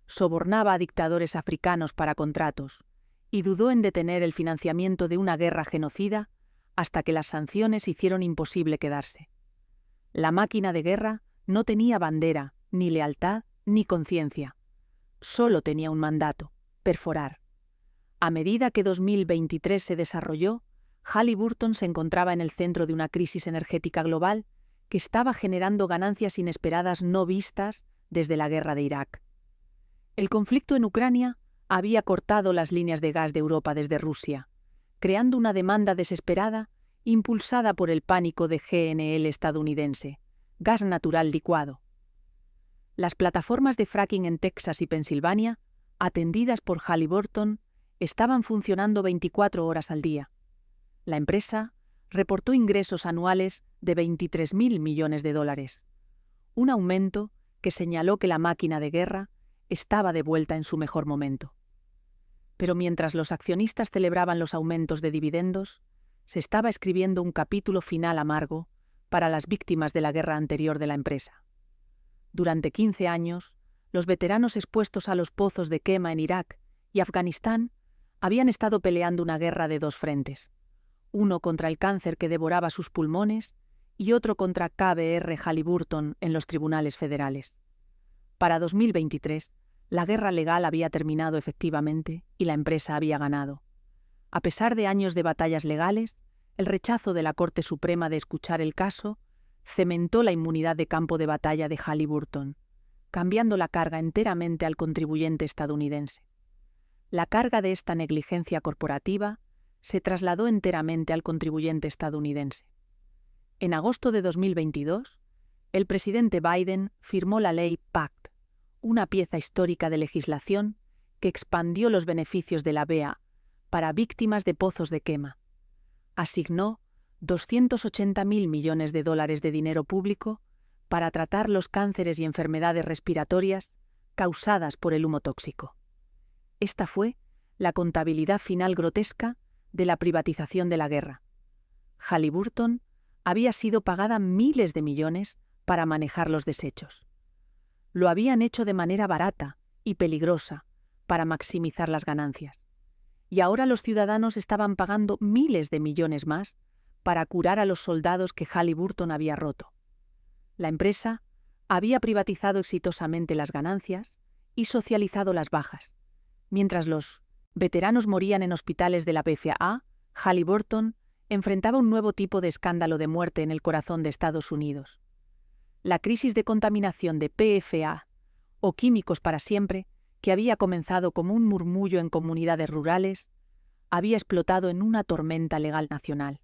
Speaker 1: sobornaba a dictadores africanos para contratos y dudó en detener el financiamiento de una guerra genocida hasta que las sanciones hicieron imposible quedarse. La máquina de guerra no tenía bandera, ni lealtad, ni conciencia. Solo tenía un mandato: perforar. A medida que 2023 se desarrolló, Halliburton se encontraba en el centro de una crisis energética global que estaba generando ganancias inesperadas no vistas desde la guerra de Irak. El conflicto en Ucrania había cortado las líneas de gas de Europa desde Rusia, creando una demanda desesperada impulsada por el pánico de GNL estadounidense, gas natural licuado. Las plataformas de fracking en Texas y Pensilvania, atendidas por Halliburton, estaban funcionando 24 horas al día. La empresa reportó ingresos anuales de $23.000 millones, un aumento que señaló que la máquina de guerra estaba de vuelta en su mejor momento. Pero mientras los accionistas celebraban los aumentos de dividendos, se estaba escribiendo un capítulo final amargo para las víctimas de la guerra anterior de la empresa. Durante 15 años, los veteranos expuestos a los pozos de quema en Irak y Afganistán habían estado peleando una guerra de dos frentes, uno contra el cáncer que devoraba sus pulmones y otro contra KBR Halliburton en los tribunales federales. Para 2023, la guerra legal había terminado efectivamente y la empresa había ganado. A pesar de años de batallas legales, el rechazo de la Corte Suprema de escuchar el caso cementó la inmunidad de campo de batalla de Halliburton, cambiando la carga enteramente al contribuyente estadounidense. La carga de esta negligencia corporativa se trasladó enteramente al contribuyente estadounidense. En agosto de 2022, el presidente Biden firmó la ley PACT, una pieza histórica de legislación que expandió los beneficios de la BEA para víctimas de pozos de quema. Asignó $280.000 millones de dinero público para tratar los cánceres y enfermedades respiratorias causadas por el humo tóxico. Esta fue la contabilidad final grotesca de la privatización de la guerra. Halliburton había sido pagada miles de millones para manejar los desechos. Lo habían hecho de manera barata y peligrosa para maximizar las ganancias. Y ahora los ciudadanos estaban pagando miles de millones más para curar a los soldados que Halliburton había roto. La empresa había privatizado exitosamente las ganancias y socializado las bajas. Mientras los veteranos morían en hospitales de la PFA, Halliburton enfrentaba un nuevo tipo de escándalo de muerte en el corazón de Estados Unidos. La crisis de contaminación de PFA, o químicos para siempre, que había comenzado como un murmullo en comunidades rurales, había explotado en una tormenta legal nacional.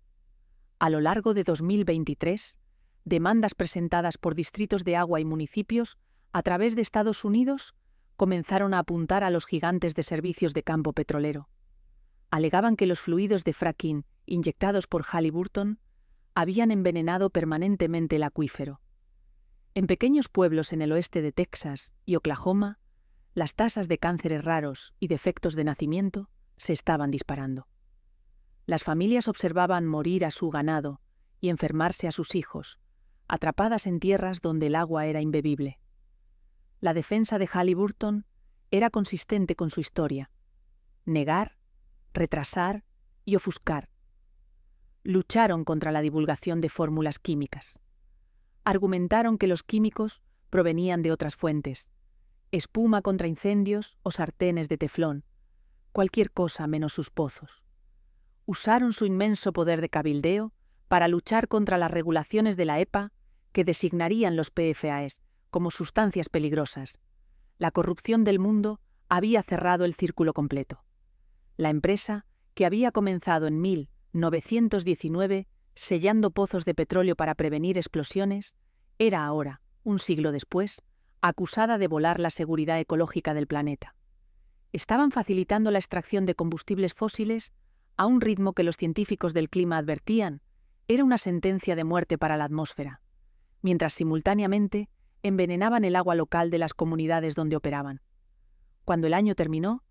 Speaker 1: A lo largo de 2023, demandas presentadas por distritos de agua y municipios a través de Estados Unidos comenzaron a apuntar a los gigantes de servicios de campo petrolero. Alegaban que los fluidos de fracking inyectados por Halliburton habían envenenado permanentemente el acuífero. En pequeños pueblos en el oeste de Texas y Oklahoma, las tasas de cánceres raros y defectos de nacimiento se estaban disparando. Las familias observaban morir a su ganado y enfermarse a sus hijos, atrapadas en tierras donde el agua era imbebible. La defensa de Halliburton era consistente con su historia: negar, retrasar y ofuscar. Lucharon contra la divulgación de fórmulas químicas. Argumentaron que los químicos provenían de otras fuentes: espuma contra incendios o sartenes de teflón, cualquier cosa menos sus pozos. Usaron su inmenso poder de cabildeo para luchar contra las regulaciones de la EPA que designarían los PFAS como sustancias peligrosas. La corrupción del mundo había cerrado el círculo completo. La empresa, que había comenzado en 1919 sellando pozos de petróleo para prevenir explosiones, era ahora, un siglo después, acusada de volar la seguridad ecológica del planeta. Estaban facilitando la extracción de combustibles fósiles a un ritmo que los científicos del clima advertían era una sentencia de muerte para la atmósfera, mientras simultáneamente envenenaban el agua local de las comunidades donde operaban. Cuando el año terminó,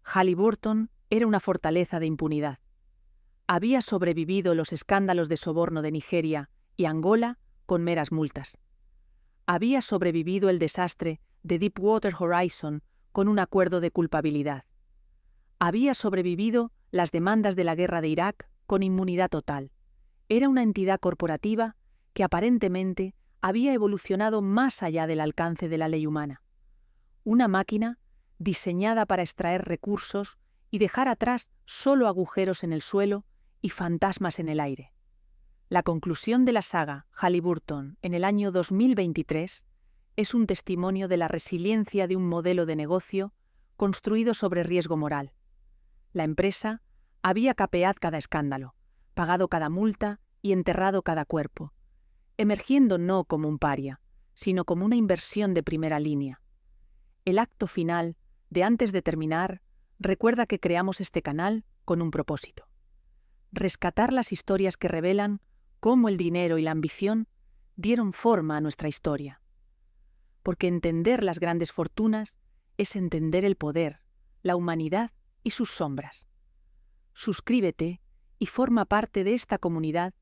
Speaker 1: Halliburton era una fortaleza de impunidad. Había sobrevivido los escándalos de soborno de Nigeria y Angola con meras multas. Había sobrevivido el desastre de Deepwater Horizon con un acuerdo de culpabilidad. Había sobrevivido las demandas de la guerra de Irak con inmunidad total. Era una entidad corporativa que aparentemente había evolucionado más allá del alcance de la ley humana. Una máquina diseñada para extraer recursos y dejar atrás solo agujeros en el suelo y fantasmas en el aire. La conclusión de la saga Halliburton en el año 2023 es un testimonio de la resiliencia de un modelo de negocio construido sobre riesgo moral. La empresa había capeado cada escándalo, pagado cada multa y enterrado cada cuerpo, emergiendo no como un paria, sino como una inversión de primera línea. El acto final, de antes de terminar, recuerda que creamos este canal con un propósito: rescatar las historias que revelan cómo el dinero y la ambición dieron forma a nuestra historia. Porque entender las grandes fortunas es entender el poder, la humanidad y sus sombras. Suscríbete y forma parte de esta comunidad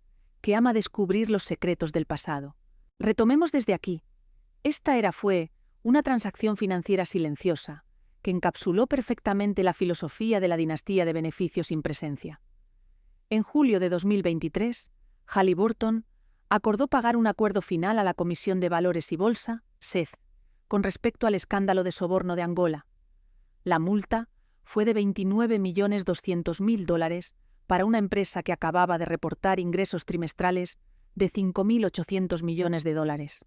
Speaker 1: que ama descubrir los secretos del pasado. Retomemos desde aquí. Esta era fue una transacción financiera silenciosa que encapsuló perfectamente la filosofía de la dinastía de beneficios sin presencia. En julio de 2023, Halliburton acordó pagar un acuerdo final a la Comisión de Valores y Bolsa, SEC, con respecto al escándalo de soborno de Angola. La multa fue de $29.200.000 para una empresa que acababa de reportar ingresos trimestrales de $5.800 millones.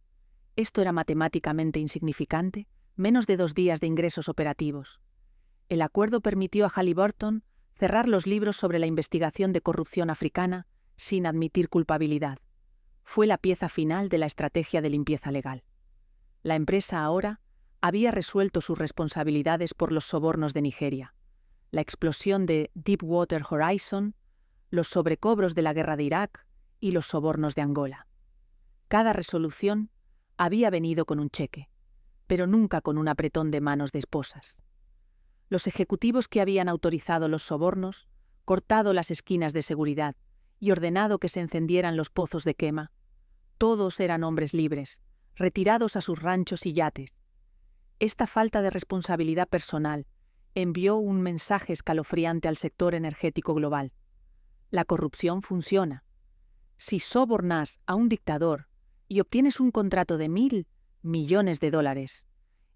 Speaker 1: Esto era matemáticamente insignificante, menos de 2 días de ingresos operativos. El acuerdo permitió a Halliburton cerrar los libros sobre la investigación de corrupción africana sin admitir culpabilidad. Fue la pieza final de la estrategia de limpieza legal. La empresa ahora había resuelto sus responsabilidades por los sobornos de Nigeria, la explosión de Deepwater Horizon, los sobrecobros de la guerra de Irak y los sobornos de Angola. Cada resolución había venido con un cheque, pero nunca con un apretón de manos de esposas. Los ejecutivos que habían autorizado los sobornos, cortado las esquinas de seguridad y ordenado que se encendieran los pozos de quema. Todos eran hombres libres, retirados a sus ranchos y yates. Esta falta de responsabilidad personal envió un mensaje escalofriante al sector energético global. La corrupción funciona. Si sobornas a un dictador y obtienes un contrato de $1.000 millones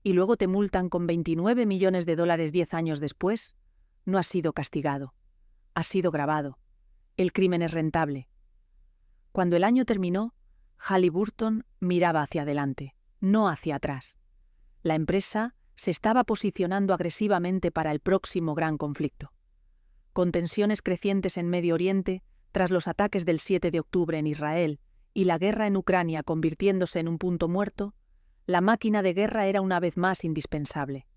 Speaker 1: y luego te multan con $29 millones 10 años después, no has sido castigado. Has sido grabado. El crimen es rentable. Cuando el año terminó, Halliburton miraba hacia adelante, no hacia atrás. La empresa se estaba posicionando agresivamente para el próximo gran conflicto. Con tensiones crecientes en Medio Oriente, tras los ataques del 7 de octubre en Israel y la guerra en Ucrania convirtiéndose en un punto muerto, la máquina de guerra era una vez más indispensable.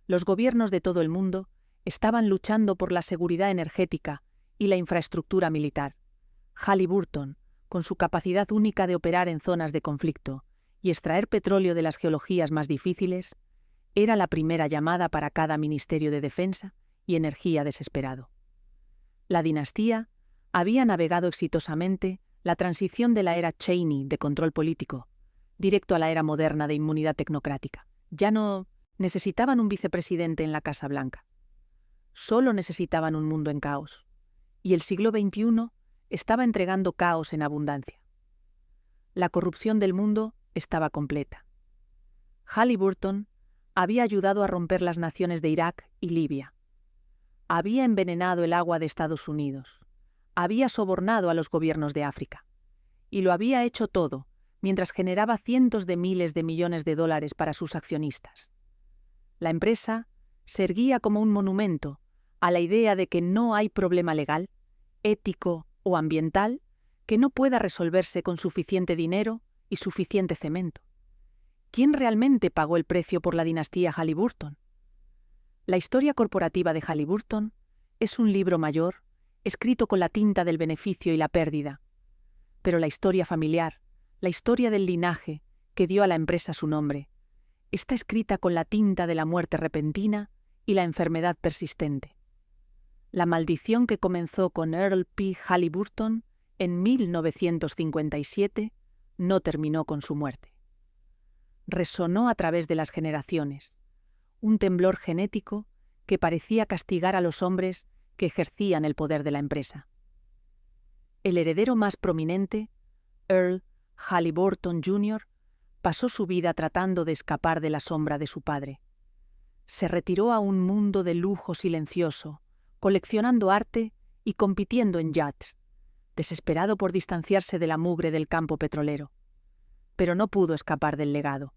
Speaker 1: Los gobiernos de todo el mundo estaban luchando por la seguridad energética y la infraestructura militar. Halliburton, con su capacidad única de operar en zonas de conflicto y extraer petróleo de las geologías más difíciles, era la primera llamada para cada ministerio de defensa y energía desesperado. La dinastía había navegado exitosamente la transición de la era Cheney de control político, directo a la era moderna de inmunidad tecnocrática. Ya no necesitaban un vicepresidente en la Casa Blanca. Solo necesitaban un mundo en caos. Y el siglo XXI estaba entregando caos en abundancia. La corrupción del mundo estaba completa. Halliburton había ayudado a romper las naciones de Irak y Libia. Había envenenado el agua de Estados Unidos. Había sobornado a los gobiernos de África. Y lo había hecho todo mientras generaba cientos de miles de millones de dólares para sus accionistas. La empresa se erguía como un monumento a la idea de que no hay problema legal, ético o ambiental que no pueda resolverse con suficiente dinero y suficiente cemento. ¿Quién realmente pagó el precio por la dinastía Halliburton? La historia corporativa de Halliburton es un libro mayor, escrito con la tinta del beneficio y la pérdida. Pero la historia familiar, la historia del linaje que dio a la empresa su nombre, está escrita con la tinta de la muerte repentina y la enfermedad persistente. La maldición que comenzó con Earl P. Halliburton en 1957 no terminó con su muerte. Resonó a través de las generaciones, un temblor genético que parecía castigar a los hombres que ejercían el poder de la empresa. El heredero más prominente, Earl Halliburton Jr., pasó su vida tratando de escapar de la sombra de su padre. Se retiró a un mundo de lujo silencioso, coleccionando arte y compitiendo en yachts, desesperado por distanciarse de la mugre del campo petrolero. Pero no pudo escapar del legado.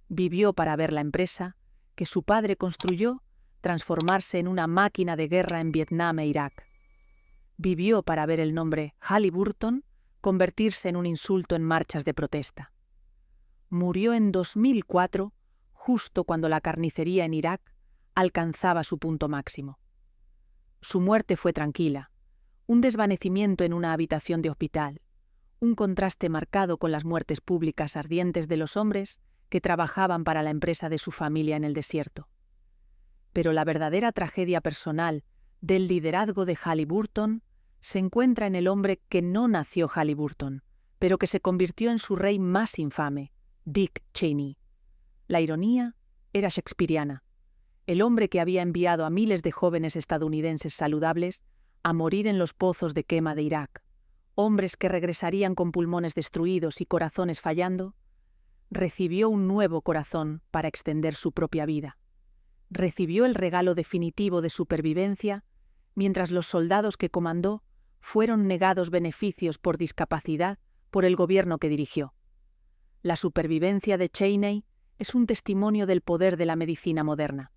Speaker 1: Vivió para ver la empresa, que su padre construyó, transformarse en una máquina de guerra en Vietnam e Irak. Vivió para ver el nombre Halliburton convertirse en un insulto en marchas de protesta. Murió en 2004, justo cuando la carnicería en Irak alcanzaba su punto máximo. Su muerte fue tranquila, un desvanecimiento en una habitación de hospital, un contraste marcado con las muertes públicas ardientes de los hombres que trabajaban para la empresa de su familia en el desierto. Pero la verdadera tragedia personal del liderazgo de Halliburton se encuentra en el hombre que no nació Halliburton, pero que se convirtió en su rey más infame, Dick Cheney. La ironía era shakespeariana. El hombre que había enviado a miles de jóvenes estadounidenses saludables a morir en los pozos de quema de Irak, hombres que regresarían con pulmones destruidos y corazones fallando, recibió un nuevo corazón para extender su propia vida. Recibió el regalo definitivo de supervivencia, mientras los soldados que comandó fueron negados beneficios por discapacidad por el gobierno que dirigió. La supervivencia de Cheney es un testimonio del poder de la medicina moderna,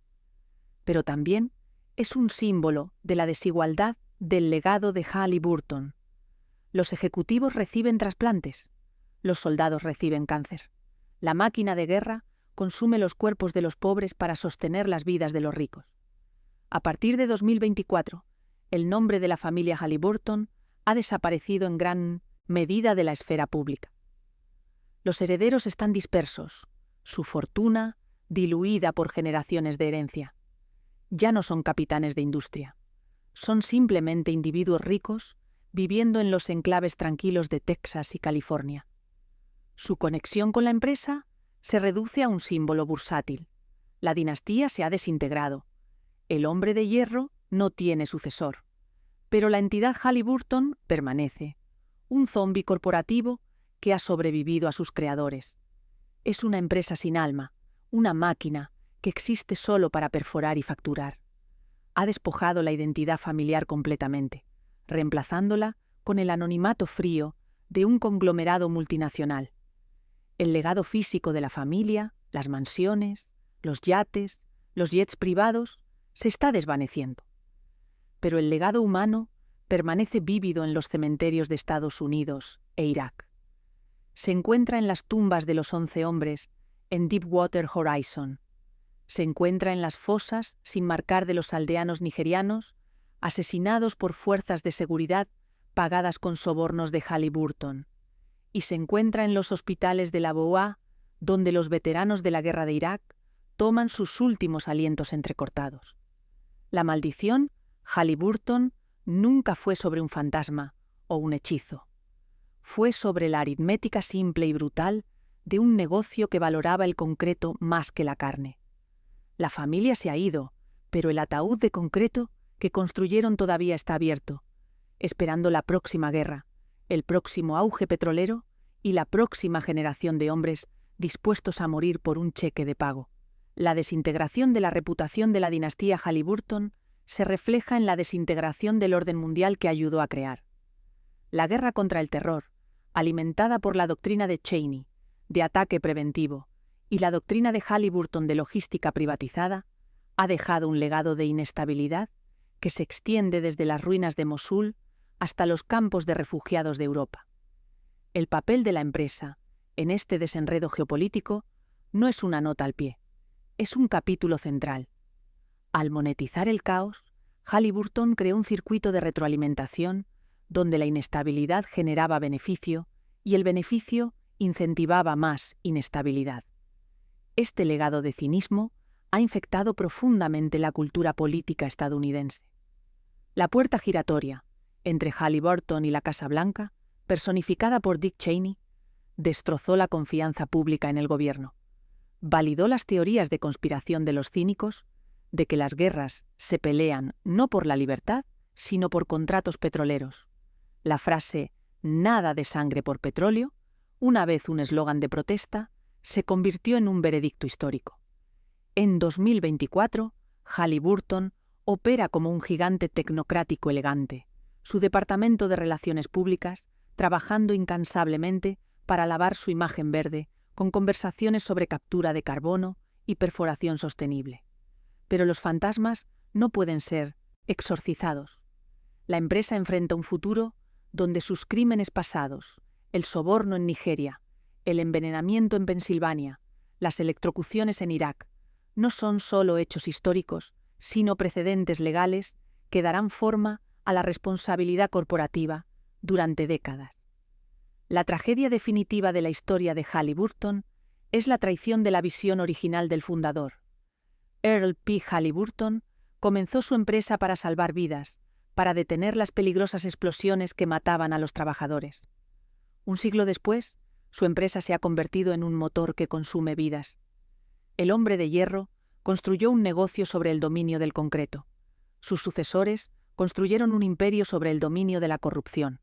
Speaker 1: pero también es un símbolo de la desigualdad del legado de Halliburton. Los ejecutivos reciben trasplantes, los soldados reciben cáncer. La máquina de guerra consume los cuerpos de los pobres para sostener las vidas de los ricos. A partir de 2024, el nombre de la familia Halliburton ha desaparecido en gran medida de la esfera pública. Los herederos están dispersos, su fortuna diluida por generaciones de herencia. Ya no son capitanes de industria. Son simplemente individuos ricos, viviendo en los enclaves tranquilos de Texas y California. Su conexión con la empresa se reduce a un símbolo bursátil. La dinastía se ha desintegrado. El hombre de hierro no tiene sucesor. Pero la entidad Halliburton permanece, un zombi corporativo que ha sobrevivido a sus creadores. Es una empresa sin alma, una máquina que existe solo para perforar y facturar. Ha despojado la identidad familiar completamente, reemplazándola con el anonimato frío de un conglomerado multinacional. El legado físico de la familia, las mansiones, los yates, los jets privados, se está desvaneciendo. Pero el legado humano permanece vívido en los cementerios de Estados Unidos e Irak. Se encuentra en las tumbas de los 11 hombres en Deepwater Horizon. Se encuentra en las fosas sin marcar de los aldeanos nigerianos, asesinados por fuerzas de seguridad pagadas con sobornos de Halliburton. Y se encuentra en los hospitales de la BOA, donde los veteranos de la guerra de Irak toman sus últimos alientos entrecortados. La maldición Halliburton nunca fue sobre un fantasma o un hechizo. Fue sobre la aritmética simple y brutal de un negocio que valoraba el concreto más que la carne. La familia se ha ido, pero el ataúd de concreto que construyeron todavía está abierto, esperando la próxima guerra, el próximo auge petrolero y la próxima generación de hombres dispuestos a morir por un cheque de pago. La desintegración de la reputación de la dinastía Halliburton se refleja en la desintegración del orden mundial que ayudó a crear. La guerra contra el terror, alimentada por la doctrina de Cheney, de ataque preventivo, y la doctrina de Halliburton de logística privatizada, ha dejado un legado de inestabilidad que se extiende desde las ruinas de Mosul hasta los campos de refugiados de Europa. El papel de la empresa en este desenredo geopolítico no es una nota al pie, es un capítulo central. Al monetizar el caos, Halliburton creó un circuito de retroalimentación donde la inestabilidad generaba beneficio y el beneficio incentivaba más inestabilidad. Este legado de cinismo ha infectado profundamente la cultura política estadounidense. La puerta giratoria entre Halliburton y la Casa Blanca, personificada por Dick Cheney, destrozó la confianza pública en el gobierno. Validó las teorías de conspiración de los cínicos de que las guerras se pelean no por la libertad, sino por contratos petroleros. La frase «nada de sangre por petróleo», una vez un eslogan de protesta, se convirtió en un veredicto histórico. En 2024, Halliburton opera como un gigante tecnocrático elegante, su departamento de relaciones públicas trabajando incansablemente para lavar su imagen verde con conversaciones sobre captura de carbono y perforación sostenible. Pero los fantasmas no pueden ser exorcizados. La empresa enfrenta un futuro donde sus crímenes pasados, el soborno en Nigeria, el envenenamiento en Pensilvania, las electrocuciones en Irak, no son solo hechos históricos, sino precedentes legales que darán forma a la responsabilidad corporativa durante décadas. La tragedia definitiva de la historia de Halliburton es la traición de la visión original del fundador. Earl P. Halliburton comenzó su empresa para salvar vidas, para detener las peligrosas explosiones que mataban a los trabajadores. Un siglo después, su empresa se ha convertido en un motor que consume vidas. El hombre de hierro construyó un negocio sobre el dominio del concreto. Sus sucesores construyeron un imperio sobre el dominio de la corrupción.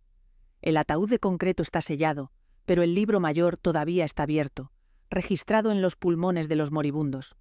Speaker 1: El ataúd de concreto está sellado, pero el libro mayor todavía está abierto, registrado en los pulmones de los moribundos.